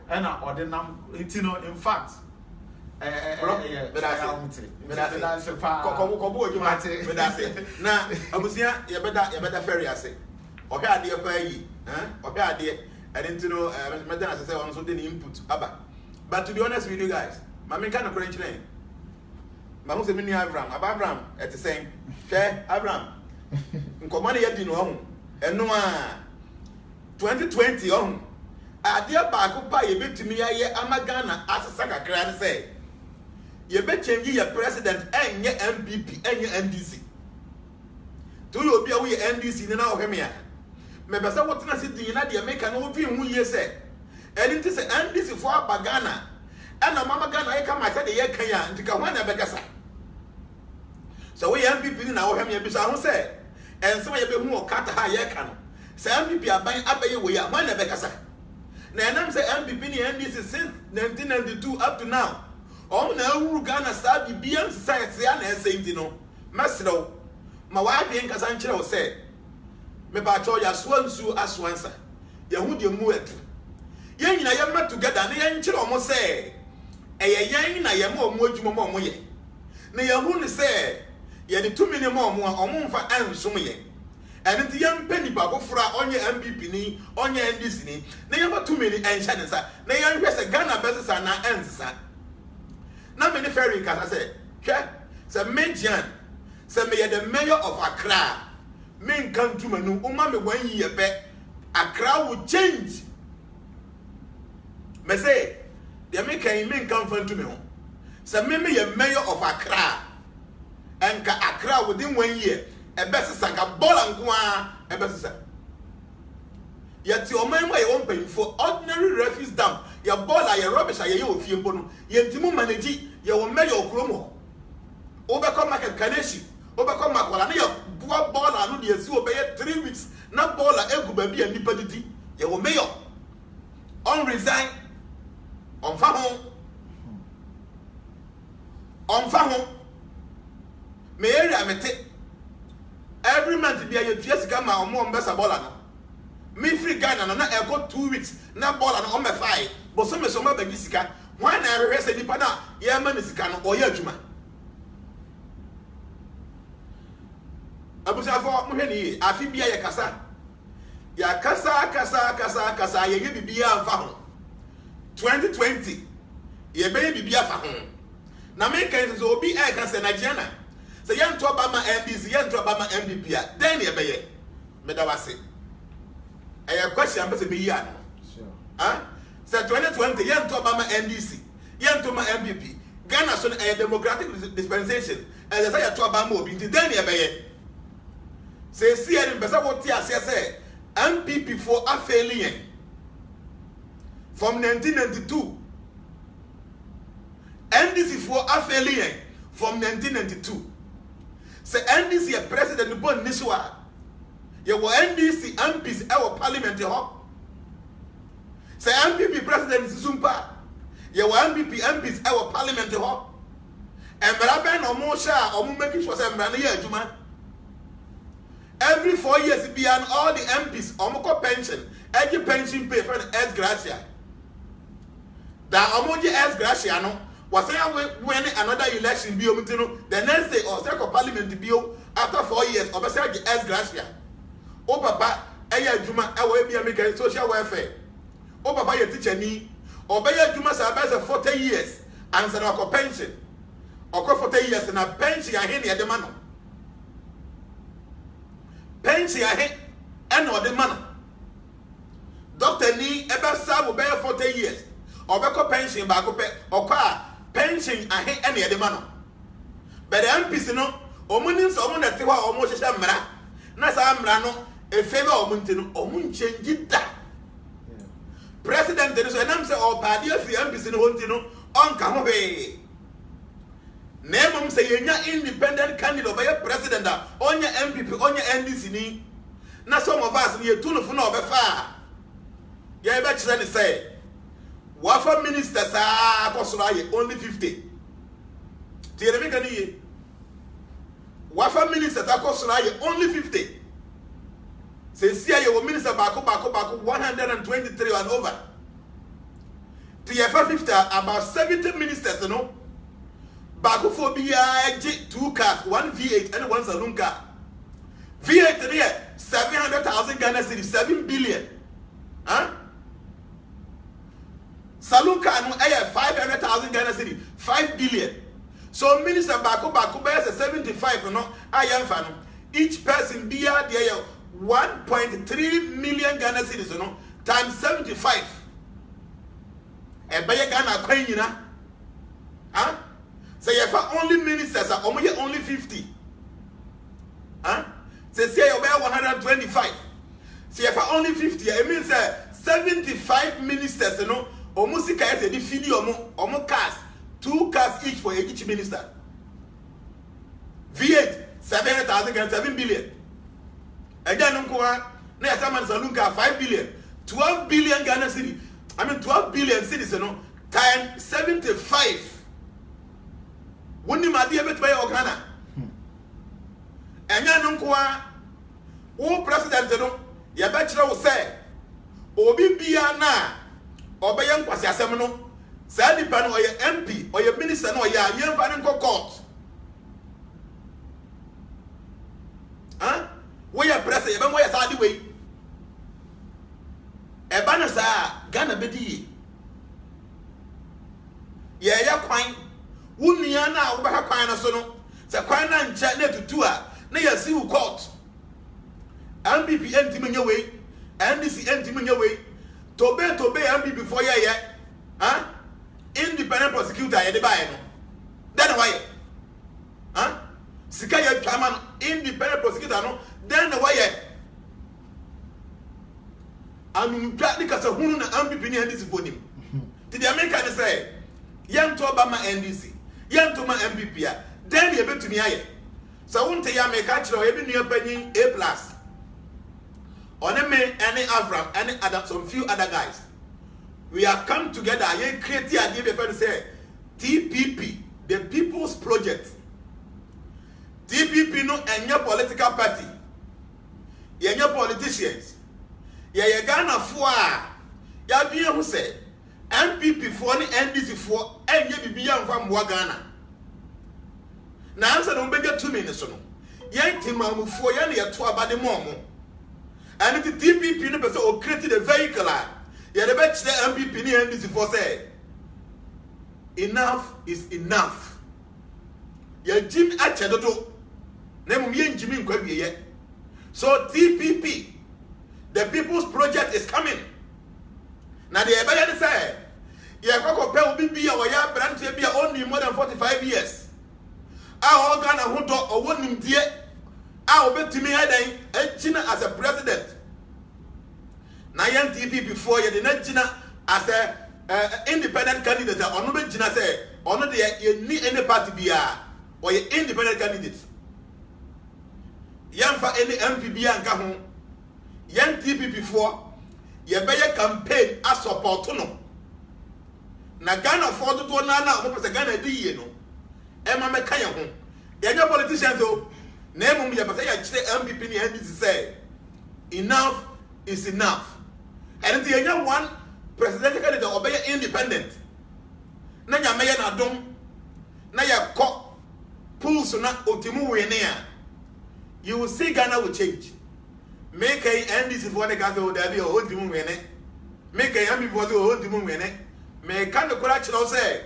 and ordinam intino in fact na abusia ye beda ferry ase ohwe ade pa yi ohwe ade and intino medana say on so the input aba but to be honest with you guys mama kan no krench name mama se menu Abraham at the same share Abraham nkomane yedi no ho eno a 2020 ho ade ba ko pa ye betimi yaye amagana asesa kakra ne say ye be change ye president enye MPP enye NDC to you obi a we NDC ne na ohweme a me be say wotena se din na de make na wotwe hu ye say eni ti say NDC for abagana ana mama Ghana ye kama say de ye kan ya ntika ho na be kasa so we MPP ni na ohweme bi sa ho say enso ye be hu okata ha ye ka no say MPP aban abaye we ya ho na be kasa na enam say MPP ni NDC since 1992 up to now na uru Ghana sa bibia society ya na ese ndi no mesrew ma wa de nkasa nkyere wo say me ba cho ya swansu aswansa ye hu de mu etu ye nyina ye ma together na ye nkyere omo se eye yen na ye ma omo adwuma ma omo ye na ye hu ne se ye de tumi ne ma omo a omo mfa ansom ye ene ti ye mpa nipa kofura onye MPP ni onye NDC ni na ye fa tumi ni enhya ne sa na ye hwe se Ghana besesa na ensesa na me ne ferry ka say hwe se Median se me ye the mayor of Accra me nkan tumanu uma me 1 year be Accra will change. Me say, they make a me come from to me. So me a mayor of Accra. And Accra within 1 year, a best sanka ball and qua a best. Yet your man way won't pay for ordinary refuse dump. Your ball are your rubbish, are your few bono. Yet Timu manage your mayor chromo. Overcome market Kaneshi. Overcome Makwala. Your ball and the zoo obey 3 weeks. Na bola egu baby and nipadi ye wo mayor on resign on fa ho me area mete every month be ye tua sika ma omo mbesa bola no me free Ghana no na e go 2 weeks na bola no o me fai bo so me so ma bagi sika why na ehwe se nipa na ye ma me sika no o ye adwuma abusa fo mo hwe ni afi bia ye kasa ya kasa ye bibia amfa ho 2020 ye be bibia fa ho na me kan so obi e kan se Nigeria se ye nto ba ma NDC ye nto ba ma MPP a den ye be ye me da wase e ye question be se be ya no sure se 2020 ye nto ba ma NDC ye nto ma MPP Ghana so a democratic dispensation e say ye to ba ma obi den ye be ye say see any person what tia say MPP for a failure from 1992 NDC for a failure from 1992 say NDC a president born niswa ye wo NDC MPs our parliament ho say MPP president Zumpa ye wo MPs our parliament ho embra ben omo sha omo make sure say embra na ye adwuma. Every 4 years, beyond all the MPs, omoko pension, every pension pay for the S Gracia. That omoji S Gracia no was when another election be the next day or second parliament bill after 4 years, or the S Gracia. Oh papa, eya juma, ewe be American social welfare. Oh papa, your teacher ni, or be juma sa 40 years, and say no pension, or 40 years and a pension I hear the man. Pension ahe eno de man doctor ni ebe serve be 40 years obeko pension ba ko pe okwa pension ahe ene de man but the MPs no omuni so omo na te ho omo hye mra na sa mra no e favor omunti no omun change da president ni so enam se o pa dia fi MPs no honti no onka ho be Name say yenya independent candidate by president onye MPP onye NDC ni na some of us ye tunu fu na obefa ye be kire ni say wafa ministers akosoro aye only 50 tire me kan ye wafa ministers akosoro aye only 50 say see aye wo minister bako 123 and over TFF 50 about 70 ministers no Bagophobia 2 cars, 1 V8 and 1 saloon car. V8 here, 700,000 Ghana cedis, 7 billion. Huh? Saloon car no 500,000 Ghana cedis, 5 billion. So Minister Bako bears 75 no I am fan. Each person be there 1.3 million Ghana cedis no times 75. E be Ghana coin you na. Huh? Say if only ministers are only 50. Huh? Say you buy 125. Say if only 50, it means 75 ministers, you know, almost the feed omo cars, 2 cars each for each minister. V8, 700,000 and 7 billion. Again, na someone saloon car 5 billion, 12 billion Ghana city. 12 billion cities, you know, times 75. Wouldn't my dear bit by Ghana? And ya no Who president no ye bɛkyerɛ wo sɛ obi bia na ɔbɛyɛ nkwasi asɛm no saa nipa no ɔyɛ MP ɔyɛ minister no ɔyɛ a yɛmfa ne nkɔ court woyɛ president yɛbɛn wɔyɛ saa de wei ɛba na saa Ghana bɛdi yie yɛyɛ kwan wo nua na wobɛka kwan no so no sɛ kwan na nkyɛ na tutu a na yɛsi wo court MPP ntimi nyɛ wei NDC ntimi nyɛ wei tobe MPP for yɛyɛ independent prosecutor yɛde baayɛ no then why sika yɛ twama no independent prosecutor no then why anumtwa ni kasa hunu na MPP ni NDC for nim ti the American say yɛnto Obama NDC yɛnto ma MPP a then yɛbɛtumi ayɛ sɛ wonte ya America kyerɛ yɛbi nua panyin A+ on me any Avram any other some few other guys we have come together ye create the idea before say TPP the People's Project TPP no any political party ye politicians ye Ghana for ya bi who say MPP for ni NDC for enye bibia mfa mwa Ghana na answer no be get 2 minutes no ye timamu for ye na ye to abade momo and the TPP no person or created a vehicle ye the bet the MPP ni NDC for say enough is enough ye jim achedodo na mum ye njimi nkwa wiye so TPP the People's Project is coming now the ebe say ye kwakọ pe obi bia wo ya brand bia only more than 45 years a organ ho do owo nimdie a obetimi hedan agina as a president na yan TPP before ye de na gina as a independent candidate ono be gina say ono de ye ni any party bia or ye independent candidate yan fa any MP bia nka ho yan TPP before ye be ye campaign as support no na Ghana for do na mo pese Ghana di ye no e ma me ka ye ho ye nya politicians o na emum ye pese ye kire MPP ni NDC say enough is enough and the nya one presidential candidate obey independent na nya me ye na dom na ye ko pulse na otimu we ne a you will see Ghana will change make a NDC for the gas o dabi o otimu we ne make a MPP for o otimu we ne me kan de kura kire say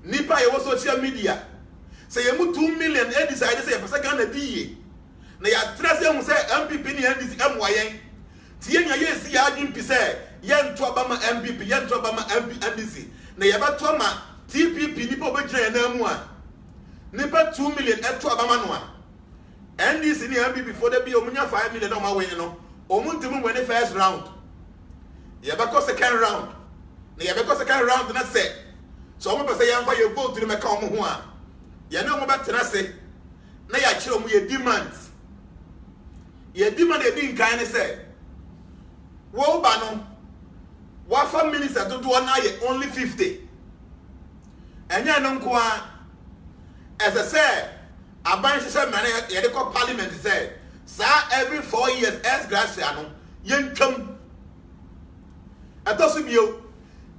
nipa ye wo social media say you 2 million e decide say pese Ghana di ye na ya trase hu say MPP ni NDC amwayen tie nya ye si ya adwin pi say ye nto Obama MPP ye nto Obama NDC na ye beto ma TPP nipa obegire na mu a nipa 2 million eto Obama no a NDC ni MPP for the bi omunya 5 million no ma wen no omuntimu wen first round ye beko second round na ye beko second round na say so omo pese ye mfa ye vote ni meka omo ho a ye na omo betena se na ya kire omo ye demands ye demand e din kan ne say wo ba no wa fa minister to do na ye only 50 enya no nko a as I say aban hye mane ye de ko parliament say sa every 4 years as gracia no ye ntwam atosu bio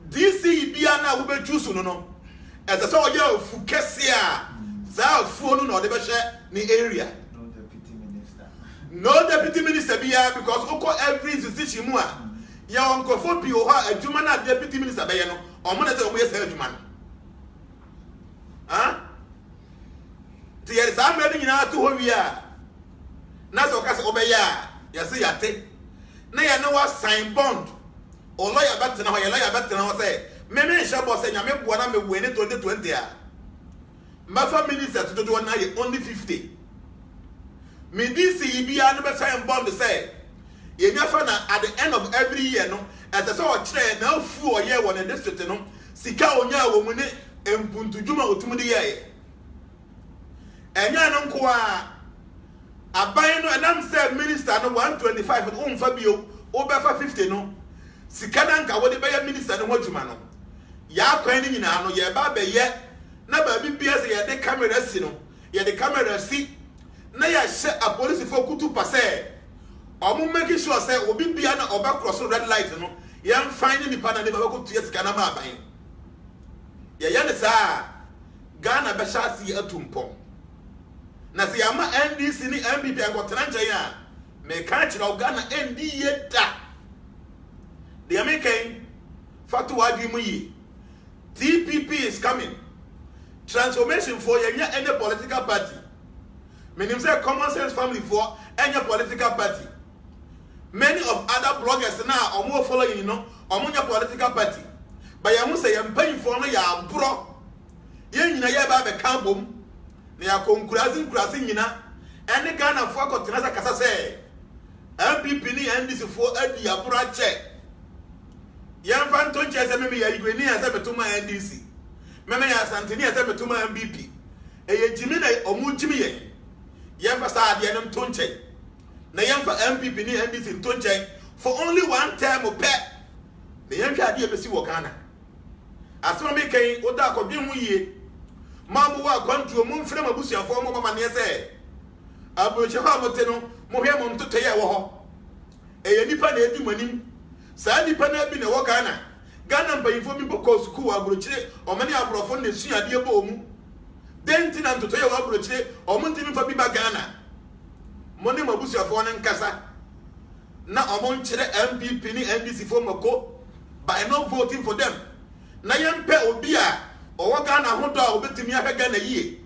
DC bia na wo be choose no as I say oya fu kese a za fu no na de be hye ni area no deputy minister bia because oko every institution mu a ya onkofo bi o ha adwuma na deputy minister be ye no omo na say omo ye say adwuma no ti ye sa mredi nyina to ho wi a na so ka se obeya ya se yate na ya na wa sign bond o lawyer betena ho ya lawyer betena ho say me nhye bo say nyame boa na me we ni 2020 a mafa minister to do na ye only 50 me DC bia no be sign bond say ye nyafa na at the end of every year no as I saw kire na fu o ye won the district no sika onya wo mu ne empuntudwuma otum de ye enya no nko a aban no anam say minister no 125 no umfa bio obefa 50 no sika na nka wo de be minister no hodwuma no ya kwan ni nyina no ye ba be ye na ba bi bia se ye de camera si no ye de camera si na ya hye a police for kutu pase omo make sure say obi bia na oba cross red light no yam find ni pa na dem abako tuye sika na ma ban ye ne saa Ghana be shasi atumpom na se yama NDC ni MPP agotena nche ya me kan kira Ghana ND yeda the American fatu wagi yi TPP is coming transformation for any political party meaning say common sense family for any political party. Many of other bloggers now are more following, you know, on your political party. But you say I'm paying for me, ya bro. Yen na ya ba be kambom. Na ya konkurasi nyina. Any kind of fuck or tinasa kasa say. MPP ni NDC for edi ya bro che. Yan fan tonche say me ya igwe ni say betuma NDC. Meme ya Santini say betuma MPP. E ye jimi na omu jimi ye. Yan fa sa ade nem tonche. Na yamfa MPP ni NDC tonche for only one term pet. The young idea be si wo Ghana. Asoma me kan oda akodwen hu yie. Mamu wa kwantu mu mfrɛ mabusuafo mo mama ne sɛ. Aburoche ha mote no mo hwe mo mtoto ye wo ho. Eye nipa na edi manim. Saa nipa na bi na wo Ghana. Ghana mbayifo bi boko school aburoche o mane aburofo na suade bo mu. Denti na mtoto ye wo aburoche o mo ntimi fa bi ba Ghana. Money mabusuafo ne nkasa na omo nkyere MPP ni NDC for mako by not voting for them na yempe obi a owo Ghana hodo a obetimi ahega na yie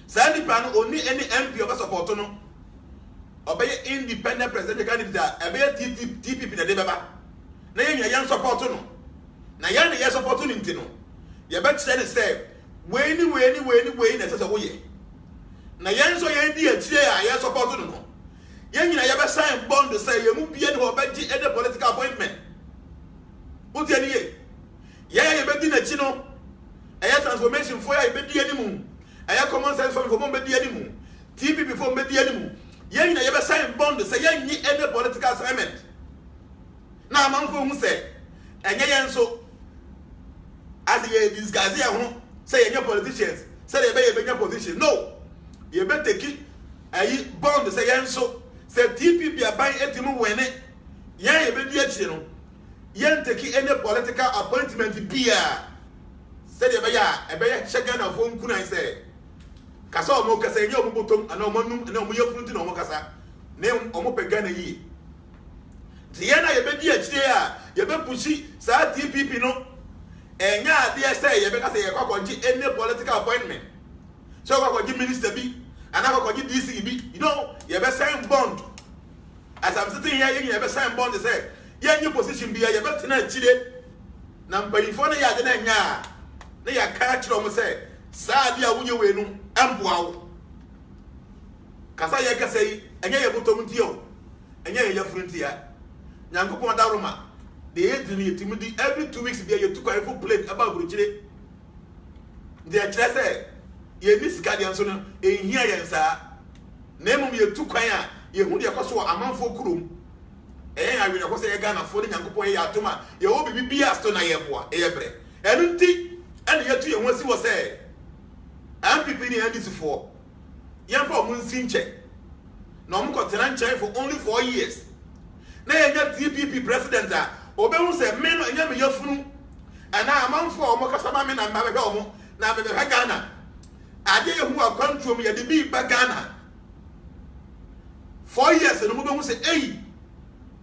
saa nipa no oni any MP oba support no obeye independent president candidate ebeye TPP na de baba na yen support no na yen ye support no ntino ye be kire ne say we ni na say wo ye na yen so yen di atire a yen support no yen nyina ye be sign bond say ye mu bie ne ho be gi any political appointment uti ani ye be di na chi no eye transformation for ye be di ani mu eye common sense for mo be di ani mu TPP for be di ani mu yen nyina ye be sign bond say yen nyi any political assignment na amanfo hu say enye yen so as ye disguise ye ho say ye politicians say ye be position no. You better take a bond say yen so say TPP aban etimu wene yen ye be di no yen take any political appointment bia say dey be ya shega na fo nkuna say kasa o mo kasa yen o mo botom ana o mo num na o mo yefunu ti na o mo kasa na o mo pega na yi ti yen na ye be di akire a ye be pushi sa TPP no enya ade say ye be kasa ye kwakoji any political appointment. So I go give minister B and I go give DC B. You know, you better sign bond. As I'm sitting here, you better sign bond to say, yeah, new position be you better not chile. Number before the yard and ya. They are catch them say, Sadia Wuyu Wenu, Ambow. Kasaya can say, and ya Butomutio, and ya frontier. Yanko Daruma. They hate Timothy every 2 weeks be you took a full plate about Bruchile. They are just ye miss guardian so no e hia ye nsa na mum ye tu kwan a ye hu de koso amanfo kurom e ya we ko se ye Ghana fo ne Nyankopon ye atoma ye obi bibia sto na ye boa e ye bre enu nti ene ye tu ye ho si wo se MPP ni NDC for ye fa mun sinche na om ko tena nche for only 4 years na ye nya TPP president a obehu se me no nya me yafunu ana amanfo o mo kasama me na mabebe o mo na bebe ha Ghana ade ye hu akwantuom ye de bi ba Ghana 4 years no mo be hu se ei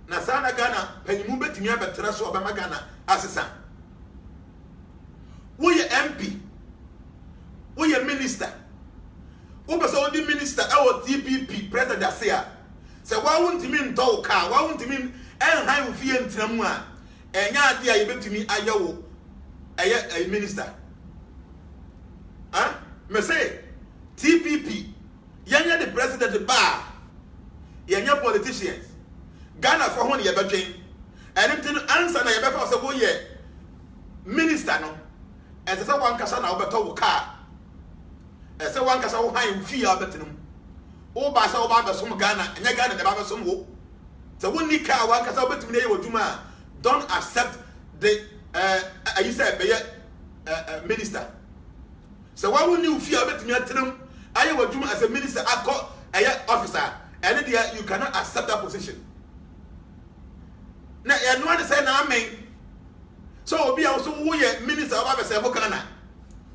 na sana Ghana panyimu betimi abetra so obama Ghana asesa wo ye MP wo ye minister wo be so di minister e wo TPP president asia se wa wontimi ntɔ ka wa wontimi enhan wo fie ntramu a enya ade a ye betimi ayewo eye minister me say TPP yanya the president ba yanya politicians Ghana for ho ne ye betwen anything answer na ye befa say wo ye minister no ese say wan kasa na wo beto wo car ese wan kasa wo han fi a betenum wo ba say wo ba besom Ghana enya Ghana de ba besom wo so wo ni car wan kasa wo betum na ye woduma don't accept the you say be minister. So why would you fear about me at them? I will do as a minister, I call a officer, and you cannot accept that position. Now, you know say na amen. So obi also who ye minister of Abese Ghana.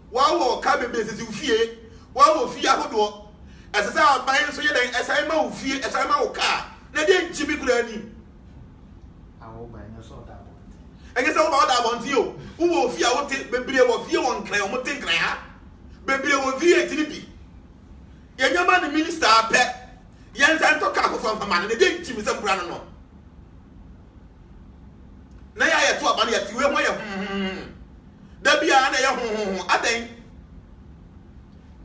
Wa ka business you fie, wa fie ahodo. As say aban so ye den assignment wo fie, assignment wo car. Na dey nchimi kura ni. Awo ban no so that one. And you say about that one to you. Who will fear what bebre wo fie won kran, o mo tin kran ha. Bebre wo fie tinibi. Ye nyama the minister pe. Yen san to ka ko from man na dey nchimi sem kura no. Na ya to abane ya tiwe ho ye da bia na ye adan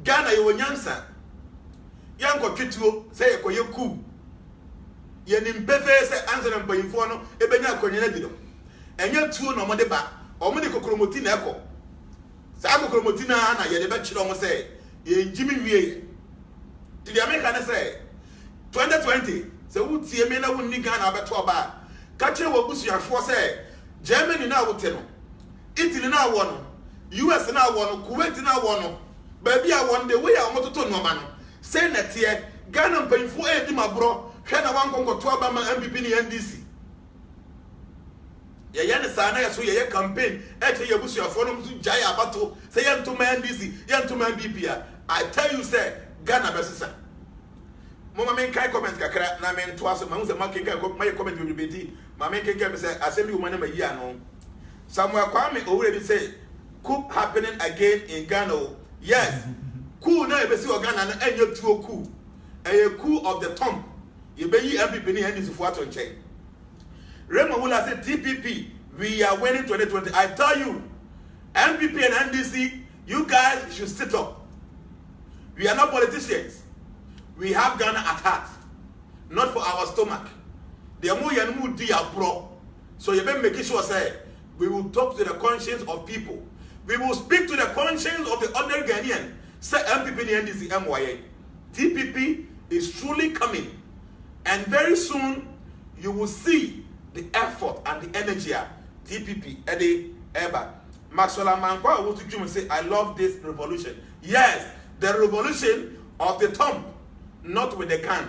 Ghana ye wonyansa yanko twituo say ye koye ku ye nimpefe se answer mpayimfo no ebenya akonya na dido enye tuo no mo de ba o mo de kokromoti na eko sa kokromoti na ye de be kire o mo say ye njimi wie ti di America na say 2020 se wutie me na wonni Ghana abeto ba ka kire wo busuafo say Germany na wote no, Italy na wo no, US na wo no, Kuwait na wo no. Baby a one day we a omototo no ma no. Say na tie Ghana mpanyfo e di mabro, hwe na wan konkoto aba ma MPP ni NDC. Ye ne sa na ye so ye campaign, e che ye busuafo no mzu jai abato, say ye ntoma NDC, ye ntoma MPP a. I tell you say Ghana besisa. Mama men kai comment kakra na men to aso ma hu se ma kenka ma comment bi beti ma men kenka me say asemi woman ma yi ano Samuel Kwame already say coup happening again in Ghana. Yes, coup na e be si o Ghana na enye tuo coup a coup of the thumb ye be yi MPP ni NDC fo ato nchen Raymond Wula say TPP we are winning 2020. I tell you MPP and NDC you guys should sit up. We are not politicians. We have Ghana at heart, not for our stomach. The more you do abro, so you better make sure say we will talk to the conscience of people. We will speak to the conscience of the ordinary Ghanaian. Say MPP and NDC MYA. TPP is truly coming, and very soon you will see the effort and the energy. TPP Eddie Eba Maxwell Mankwa will to and say I love this revolution. Yes, the revolution of the thumb. Not with the can.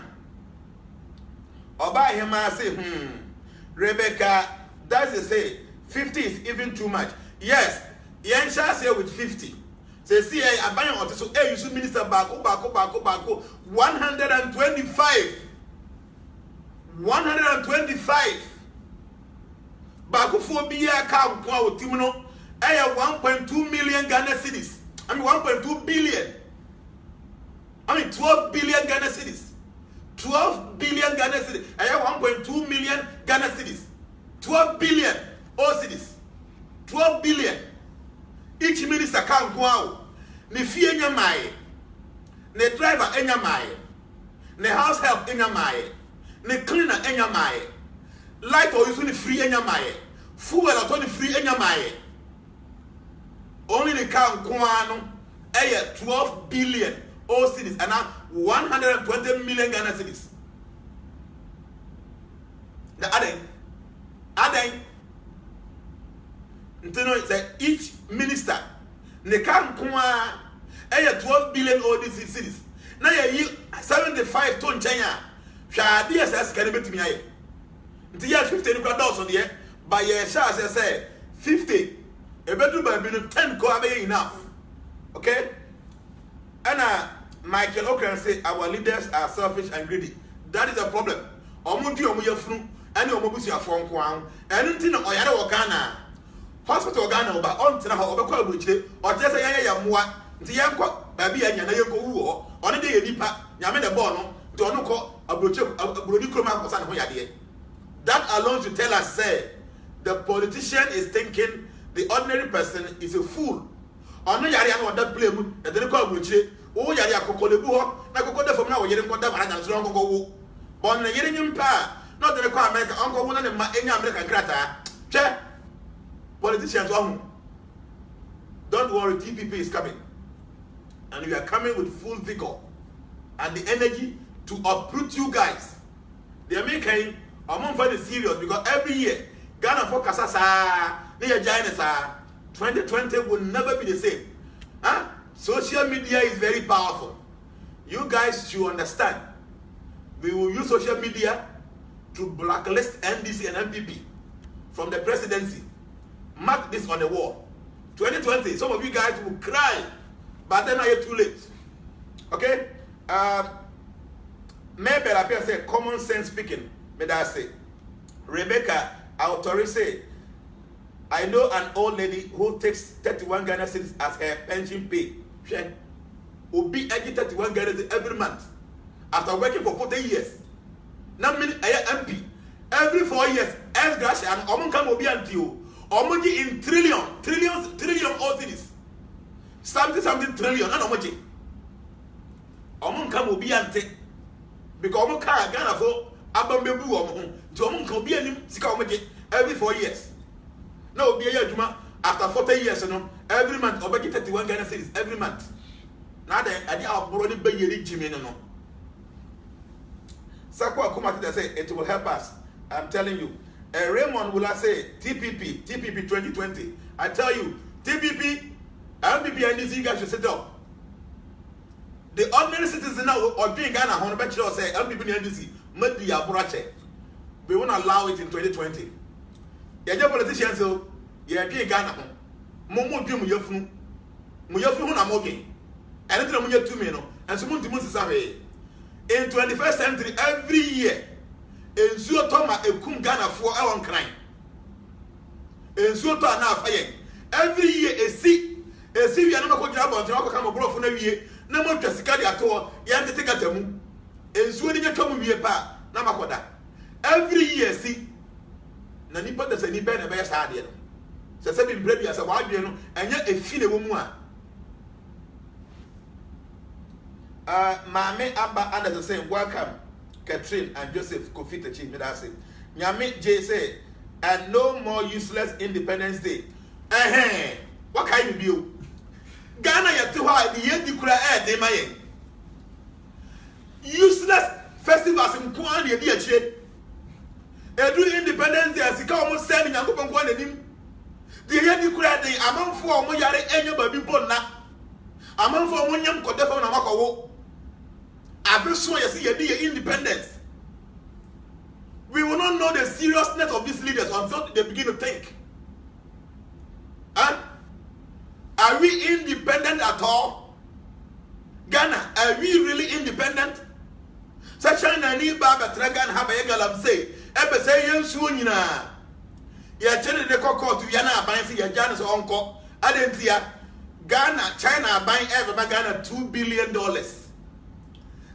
Oba Hema say, Rebecca, that's to say, 50 is even too much. Yes, Yensha say with 50. Say, see, I buy on so hey, you should minister bako, 125. 125. Bako for be a cow, Timono, I have 1.2 million Ghana cedis. I mean 1.2 billion. 12 billion Ghana cedis. 12 billion Ghana cedis. I have 1.2 million Ghana cedis. 12 billion all cedis. 12 billion. Each minister can go out. Ne fee enya mae. Ne driver enya mae. Ne house help enya mae. Ne cleaner enya mae. Light or use free enya mae. Fuel or free enya mae. Only the can go on. 12 billion. All cities and now 120 million Ghana cedis. The adding, each minister ne can come 12 billion all these cities. Now you 75 ton China. Shadi as can be to me. The year 50 on the by your shares say 50. A bedroom by 10 go enough. Okay? And Michael Okran say our leaders are selfish and greedy. That is a problem. Omundi omuyefunu ani omobusu afon kwan. Enunti na oyare wo Ghana. Hospital Ghana oba ontina ho obekwa abuchire. Oje say yan ya moa. Nti yenko ba bi anya na yenko wuo. One de ye nipa. Nyame de ball no. Nti onu ko abrodi kroma akosa ne ho yade. That alone should tell us say the politician is thinking the ordinary person is a fool. Ono yare an oda blame e de ko abuchire. O yare akoko lebu ho na akoko de fam na wo yere nkoda bara nya so nkoko wo. Bon na yere nyimpa na de ko America onko wo na ne ma enya America krata. Che politicians who don't worry, TPP is coming. And we are coming with full vigor and the energy to uproot you guys. The American among very serious because every year Ghana focus sa near China 2020 will never be the same. Social media is very powerful. You guys should understand. we will use social media to blacklist NDC and MPP from the presidency. Mark this on the wall. 2020, some of you guys will cry, but then are too late. Okay? Maybe I say common sense speaking. May I say, Rebecca Autori say, I know an old lady who takes 31 Ghana cedis as her pension pay. She will be getting 31 Ghana cedis every month after working for 40 years. Now, many MP every 4 years, as Gracia and Omunka will be until Omuji in trillion all cities. Something trillion, and Omuji. Omunka will be until because Omunka Ghana for Abambebu Omun, Jomunka will be an Sika every 4 years. Now, be a Juma after 40 years, you know, every month, or 31 Ghana cities every month. Now, then, I did our brother be a Jimmy, no. Sakwa Kumati say it will help us. I'm telling you. Raymond will say TPP 2020. I tell you, TPP, MPP, and these guys should set up. The ordinary citizen now or doing Ghana, on bet you say MPP and NDC, must be a brache. We won't allow it in 2020. The politicians so you're doing Ghana. Momo Jim Muyofu Namogi. And it's a Muyo 2 million. And someone to Musa. In 21st century, every year, in Zuotoma, a kum Ghana for our crime. In Zuotoma, now fire. Every year, a sea, we are not going to have a job come abroad for a year. No more Jessica at all, Yan take a temu. In Sweden, a come year pa, Namakoda. Every year, see, Nanipa does any better by a sardine. So, seven bread as a wild, and yet a fine woman. Mame Abba Anderson saying, welcome, Catherine and Joseph Kofi Techi, Medase. Nyame J say, and no more useless Independence Day. What kind of you? Ghana Yatuha, the Yedikura de Maye. Useless festivals in Kwan, the dear Che. Edu Independence Day, as he almost sending a group of one in him. The Yedikura de among 4 Moyare and your baby Bona. Among 4 Munyam Kodefa Namako. Every so you see a independence. We will not know the seriousness of these leaders until they begin to think. Huh? Are we independent at all? Ghana, are we really independent? Such a need Baba Tragan have a galam say, Ebe say yen soonina. Ya chene de coco to Yana buying your Janus uncle. I didn't see Ghana, China buying ever Ghana $2 billion.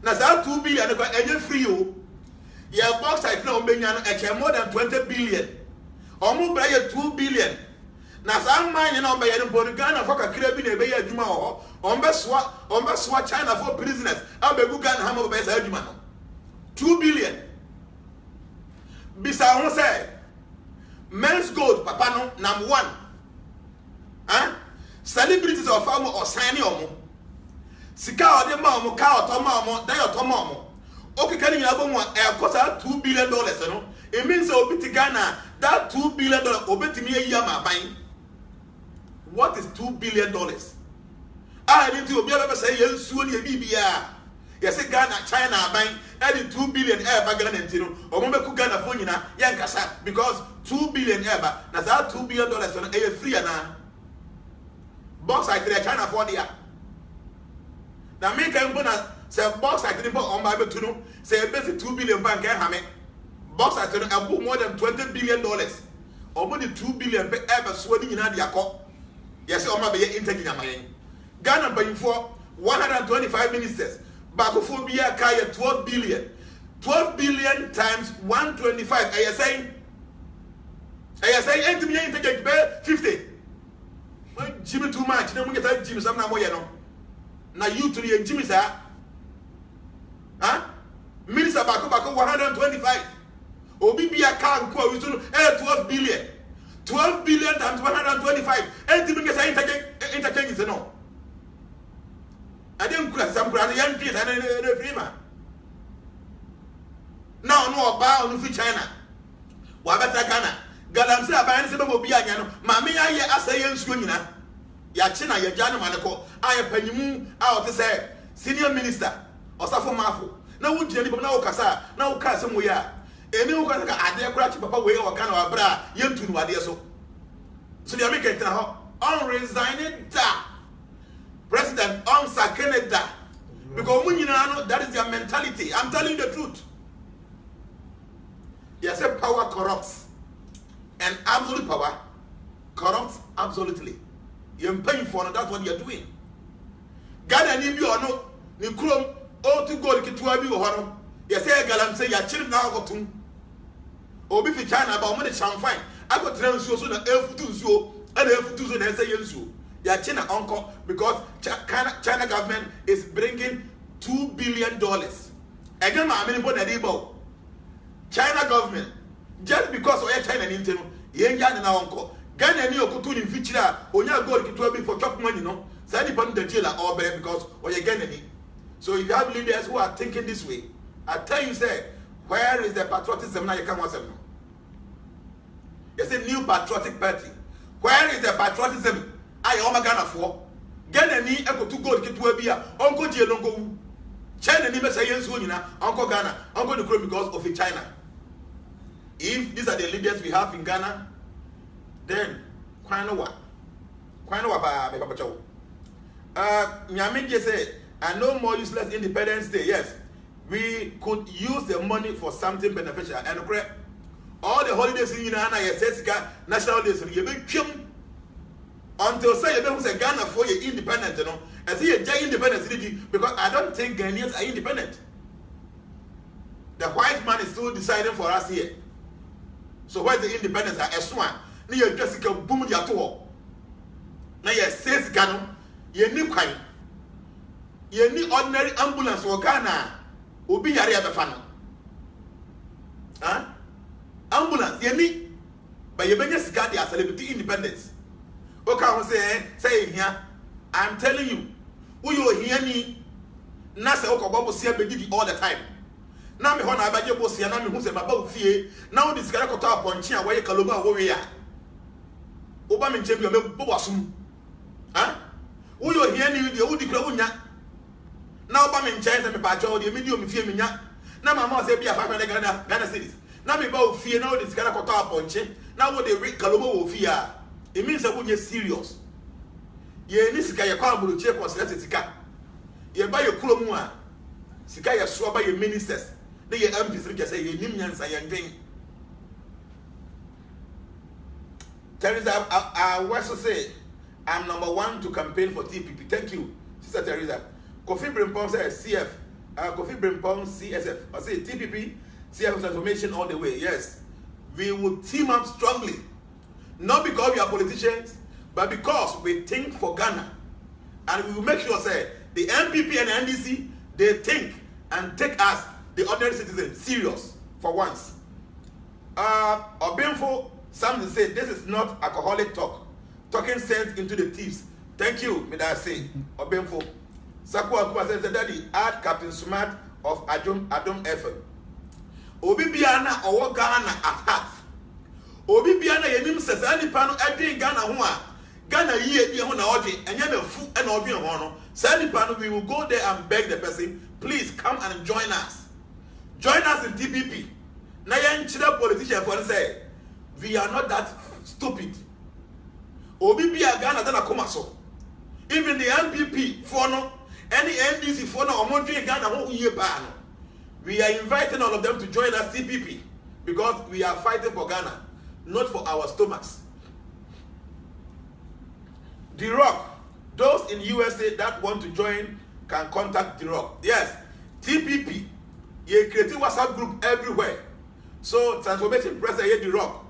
Now, that 2 billion is free. Your box I know more than 20 billion. Almost buy 2 billion. Now, some man you know by any Ghana for a crab in a bay Juma or on swat China for prisoners. I'll be good Ghana hammer by Juma. 2 billion. Besides, say men's gold, Papa, no, number 1. Huh? Celebrities or farmer or signing or more. Sika or the mom, cow, Tomamo, they are Tomamo. Okay, can you have one? Cost $2 billion, you know? It means Obiti Ghana, that $2 billion, Obiti me a yama buying. What is $2 billion? I didn't do a say, yes, soon you BBR. Yes, Ghana, China buying, adding $2 billion ever Ghanantino, or Momeku Ghana Fonina, Yankasa, because $2 billion ever. Now that $2 billion on a free and box I create China for the year. Now make a say box I didn't put on my to know, say a basic 2 billion bank and hammer. Box I tell you more than $20 billion. Or more than 2 billion ever sweating in Adiako. Yes, or maybe interview my Ghana paying for 125 ministers. Bakophobia Kaya 12 billion. 12 billion times 125. Are you saying 8 million interject 50? Jimmy too much, no one get Jimmy some more, you know. Now you to the Jimmy, sir. Huh? Minister Bako 125. Obibia can't quote 12 billion. 12 billion times 125. And to make a interchange is no. I didn't cross some grand young kids and a dreamer. Now, no about no China. Wabata Ghana. Galamsa by any will be a Mammy, I say, and Swinina. Yachina, Yajana Manako. I a penny out to say, senior minister, or Safo Mafu. na wo gyina nipa na wo kasa na wo ka asɛm wo ya eni wo ka ade kora chi papa we o ka na wa bra yentu no ade so they are making on resigning da president on sakeneda because that is their mentality. I'm telling you the truth. Yes, power corrupts, and absolute power corrupts absolutely. You're paying for it, that's what you're doing. Ghana need you or no, you chrome all to go to Kitua be or yes, Galam say your children now got to Obi for China about money champagne. I got to tell you so that F2 and F2 and say you. Your China uncle because China government is bringing $2 billion. Again, I'm in Bonadibo. China government, just because of China Nintendo, Yenga na uncle. Ghana ni okutuni mfichira, onya gold kitwabi for chop money no. Sani pan the jailer or better because or you Ghana ni. So if you have leaders who are thinking this way, I tell you say, where is the patriotism now you can want them? It's a new patriotic party. Where is the patriotism? I am Ghana for. Ghana ni eko to gold kitwabi uncle Jelongo. China ni mesa yensu nyina uncle Ghana, uncle the crown because of China. If these are the leaders we have in Ghana, then Nyamike said, and no more useless Independence Day. Yes, we could use the money for something beneficial. And all the holidays in Ghana, national days, until say you say Ghana for your independent, you know, and see a independence because I don't think Ghanaians are independent. The white man is still deciding for us here. So where's the independence? S1. Near Jessica boom ya to. Now you says Ghana, you need kind. You need ordinary ambulance for Ghana. Obi yari abefano. Huh? Ambulance, you need. But you better see Ghana celebrity independence. Okay, I say here. I'm telling you, who you hear me? Nasa Okobobo see me all the time. Now me hona abaje bosi na me hu se baba ofie now this guy koto aponche a waye kaloma wo we ya oba me nche bi o me bobasum ha wo yo hia ni de wo dikra wo nya na oba me nche se me pa jo de me di o me fie me nya na mama say bia 500 Ghana cedis na me ba ofie na wo this guy koto aponche na wo de kaloma wo ofie a it means that we are serious ye ni sika ye kwa bulu che ko select sika ye ba ye kulo mu a sika ye so ba ye ministers. They MPs say you Nimians and thing. Teresa, I was to say I'm #1 to campaign for TPP. Thank you, Sister Teresa. Kofi Brimpong says CF. Kofi Brimpong CSF. I say TPP, CF transformation all the way. Yes, we will team up strongly, not because we are politicians, but because we think for Ghana, and we will make sure say the MPP and the NDC they think and take us. The ordinary citizen serious for once. Obinfo, some say this is not alcoholic talk. Talking sense into the thieves. Thank you, may I say. Obinfo. Saku Akuma says, Daddy, add Captain Smart of Adum FM. Obi Biana or Ghana at half. Obi Biana Yenim says, any pano every Ghana Hua. Ghana ye hona odi and yam fu and obi hono. Sani pano, we will go there and beg the person, please come and join us. Join us in TPP. Now, young politician for say, we are not that stupid. Obi be a Ghana than a Komaso. Even the MPP for no, any NDC for no, or Ghana who year ban. We are inviting all of them to join us TPP because we are fighting for Ghana, not for our stomachs. The Rock, those in USA that want to join can contact The Rock. Yes, TPP. You create WhatsApp group everywhere. So transformation press The Rock.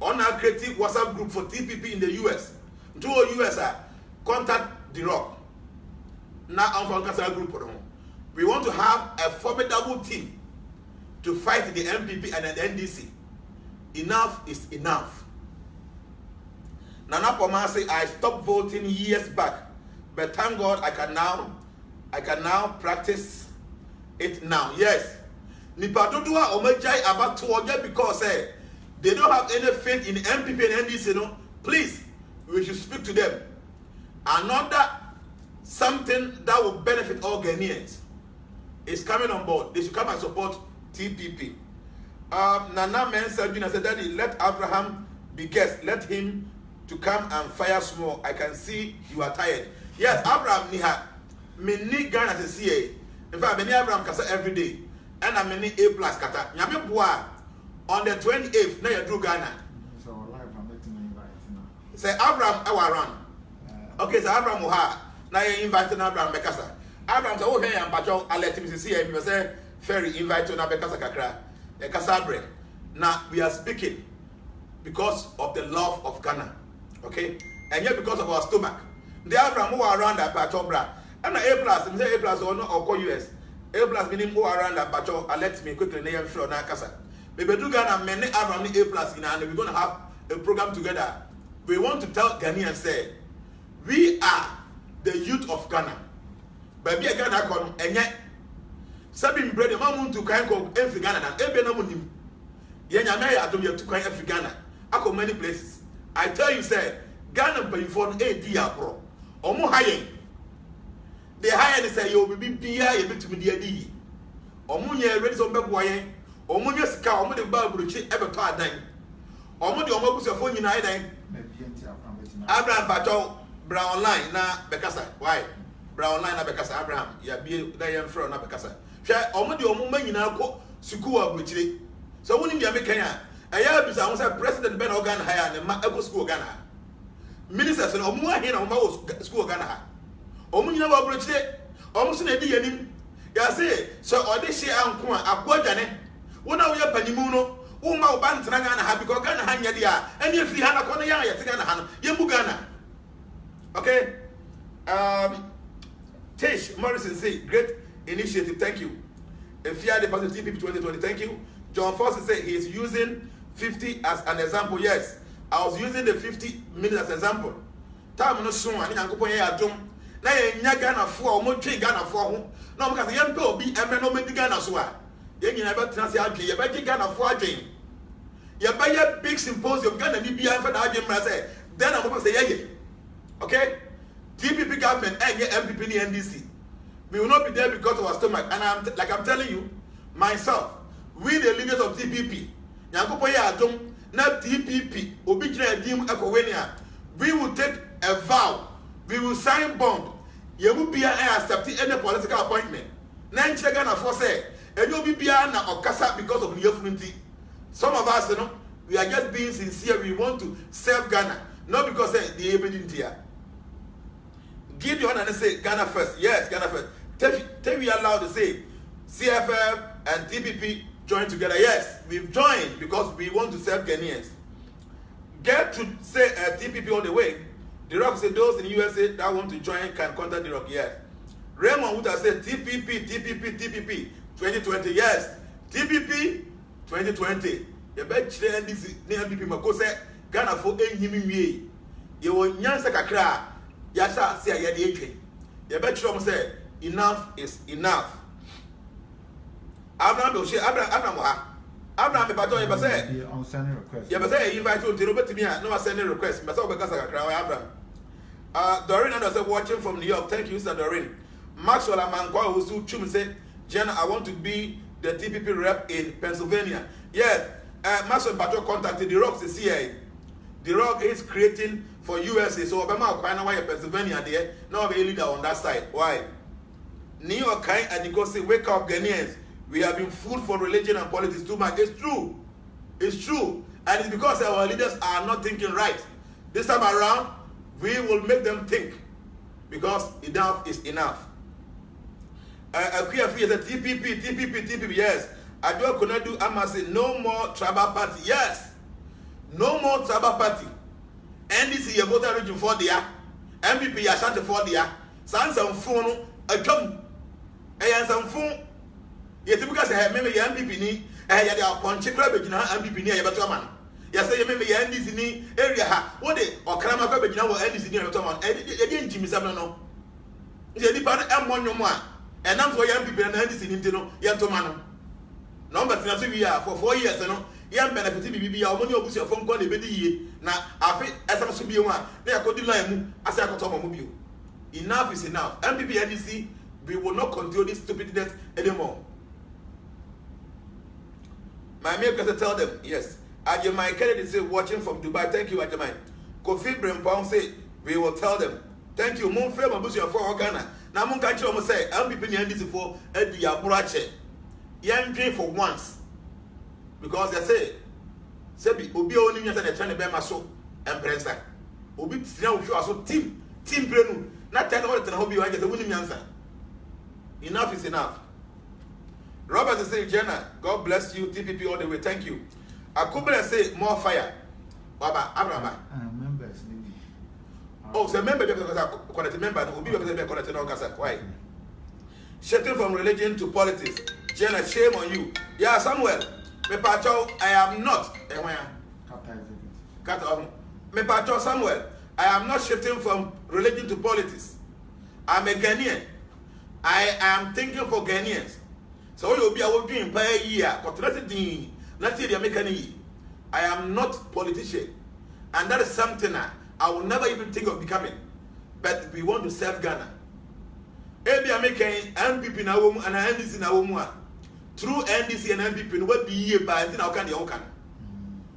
On our creative WhatsApp group for TPP in the US. To US, contact The Rock. Now I'm from WhatsApp group. We want to have a formidable team to fight the MPP and the NDC. Enough is enough. Nana Poma say I stopped voting years back, but thank God I can now practice it now. Yes. Nipadodua omejai about to because they don't have any faith in MPP and NDC. No, please, we should speak to them. Another something that will benefit all Ghanaians. is coming on board. They should come and support TPP. Nana Mensah Jr. said, Daddy, let Abraham be guest. Let him to come and fire small. I can see you are tired. Yes, Abraham Niha. Many Ghana to see. In fact, many Abraham kasa every day. And I many A+ kata. Nyame boa on the 28th, now you drew Ghana. So live I'm letting you invite now. Say Abraham around. Okay, so Abraham Muha. Now you inviting Abraham Bekasa. Abraham said, oh hey, I'm Pacho, I let him see him. He say, Ferry, invite you now Bekasa Kakra. Kasabre. Now we are speaking because of the love of Ghana. Okay? And yet because of our stomach. The Abraham who are around that Pacho bra. And A+, say A+ or no or US. A+ meaning who are around that Pacho, let me quickly name floor na Kasa. Maybe do Ghana many Abraham A+ in and we're gonna have a program together. We want to tell Ghanaians say we are the youth of Ghana. But be a Ghana con and yet Sabin bread, Mamun to Kanko, every Ghana, and every Namunim. Yanyamaya, I don't have to cry every Ghana. I go many places. I tell you, say, Ghana pay for a dear bro. Or more high. The higher they say, you'll be beer, a bit to be dear D. Or Munya ready some Babuay, or Munya's cow, or the Bible, ever card dine. Or Mudi or Mobus your phone united. Abraham Pacho, Brown line, na Bekasa. Why? Brown line, na Bekasa, Abraham. Ya be there from na Bekasa. Share almost your woman in our school which so when you make Kenya, I have been President Ben Organ higher than my school Ghana. Ministers and Omua here on my school Ghana. Omunina bridge almost in a day. Yase, so Odessi Ankuma, Aquajane, one of your Panimuno, Uma Bantrangana, because Ghana Hanya dia, and if you had a corner, Ghana, Yamugana. Okay? Tish Morrison say, great initiative, thank you. If you are the positive people 2020, thank you. John Foster said he is using 50 as an example. Yes, I was using the 50 minutes as an example. Time no soon, I think I'm going to now you're Ghana for, more train Ghana for. No, because young people be a man of Ghana soa. You never translate, you better Ghana for a dream. You buy a big symposium, Ghana be for the Ajim. Then I'm going to say, yeah. Okay? TPP government and get MPP in NDC. We will not be there because of our stomach. And I'm telling you, myself, we the leaders of TPP, not TPP, we will take a vow, we will sign bond, you will be accepting any political appointment. Nan Chagana for say, and you'll be Biana or Kasa because of your unity. Some of us, we are just being sincere, we want to serve Ghana, not because the evident here. Give you and say Ghana first. Yes, Ghana first. Tell we allowed to say CFF and TPP join together. Yes, we've joined because we want to serve Ghanaians. Get to say TPP all the way. The Rock said those in the USA that want to join can contact the Rock. Yes. Raymond would have said TPP 2020. Yes. TPP 2020. You bet this NPP Mako say Ghana for any you will nyansa kakra. Yasha say I the agent. You bet you say enough is enough. Abraham will say Abraham be pato you say on sending request. You say invite you to Robert to me no sending request. But so because I cry Abraham. Doreen and watching from New York. Thank you, Sir Doreen. Maxwell Amankwa who chum say Jenna, I want to be the TPP rep in Pennsylvania. Yes, Maxwell Pato contacted the Rock CIA. The Rock is creating for USA, so Obama Okwana why Pennsylvania there, now be a leader on that side. Why? New York and you go say, wake up Ghanaians. We have been fooled for religion and politics too much. It's true. It's true. And it's because our leaders are not thinking right. This time around, we will make them think. Because enough is enough. A queer free is a TPP, yes. I do cannot do say no more tribal party. Yes. No more tribal party. NDC you vote region for there. MPP you shant for there. Sans some phone a jump. And some phone. You typically say remember your MPP ni you dey punch club begin MPP ni you better man. You say remember your NDC ni area ha. What dey Okrama club begin wo NDC ni you better man. E dey ntimi sam no. You dey pan M1 nyomo a. And now for your MPP and NDC ni ntino you to man. Number 3 we are for 4 years no. Yam benefit bibi ya omoni obusi ofom ko na ebedi yie na afi esam so bi enwa na yakodi line mu ase akoto mo bio. Enough is enough. MPP NDC we will not continue this stupidness anymore. My main person tell them, yes. Ajimai Kennedy say watching from Dubai. Thank you, Ajimai. Kofi Brempong say we will tell them. Thank you. Mon frère Mabusia for Ghana. Now mon country almost say MPP ni this for Eddie Aburache. Yan dream for once. Because they say be obi oni nyasa na try na be maso empresa. Obi tina wo so team brenu. Na tell all the hobi wa just woni nyansa. Enough is enough. Robert is saying, Jenna, God bless you, TPP all the way. Thank you. Akubele say more fire. Baba, Abraham. Members. Oh, so member because I connect member. Obi because I connect no kasa. Why? Shifting from religion to politics. Jenna, shame on you. Yeah, Samuel. Me pacho, I am not. Cut off. Me pacho, Samuel. I am not shifting from religion to politics. I'm a Ghanaian. I am thinking for Ghanaians. So you'll be our dream by a year. I am not politician. And that is something I will never even think of becoming. But we want to serve Ghana. Ebi American MPP na womu and NDC na womu. Through NDC and MPP no what be ye by thing how can they can.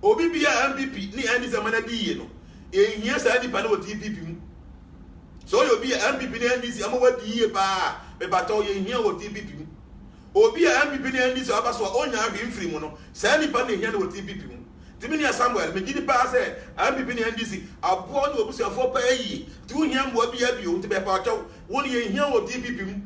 Obi be MPP ni NDC amana be ye no. E hia sa di pa no TPP. So you be MPP ni NDC am what be ye ba be bato ye hia wo TPP. Obi MPP ni NDC abaso onya ahwe mfiri mu no. Sa ni pa ni hia no wo TPP mu. Timini Samuel me gidi pa say MPP ni NDC abo ni obusuafo pa yi tu hia mbo bia bio nti be pa taw woni ye hia wo TPP mu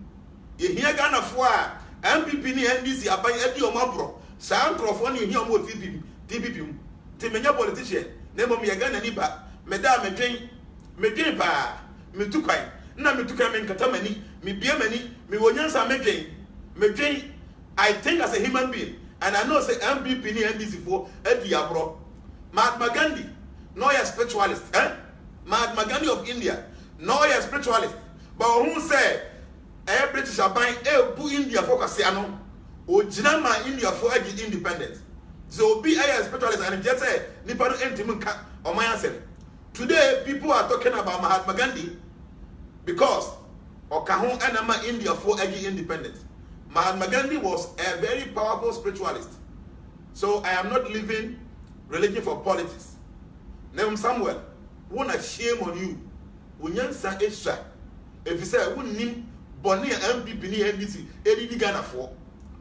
ye hia Ghana fo a MPP ni NDC aban adi o mabro sa nkrofo ni hia mo TPP mu ti menya politician na mo me Ghana ni ba me da me dwen pa me tukai na me tukai me nkata mani me bia mani me wonyansa me dwen I think as a human being. And I know say MPP ni NDC for Eddie Abro. Mahatma Gandhi, no a spiritualist. Mahatma Gandhi of India, no a spiritualist. But who say British Aban bu India for Kasiano, or Jinama India for independence. So be a spiritualist and just say Nipano Entimunka or my answer. Today people are talking about Mahatma Gandhi because Okahon Anama India for independence. Mahatma Gandhi was a very powerful spiritualist. So I am not living religion for politics. Name Samuel, wanna shame on you. Unyansa extra. If you say wouldn't name Bonnie MPP ni NDC, Eddie Ghana for.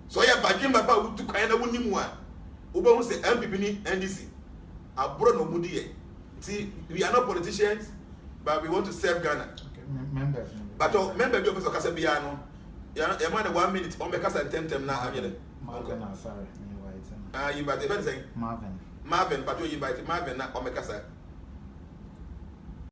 So ya bagim baba would to kind of wouldn't one. Uba who say MPP ni NDC. Abro no mudi. See, we are not politicians, but we want to serve Ghana. Okay, members. But member of Casabiano. Yeah, man, 1 minute. On because I tempt now. Marvin, sorry. You invite the Marvin. Marvin, but you invite Marvin now. On because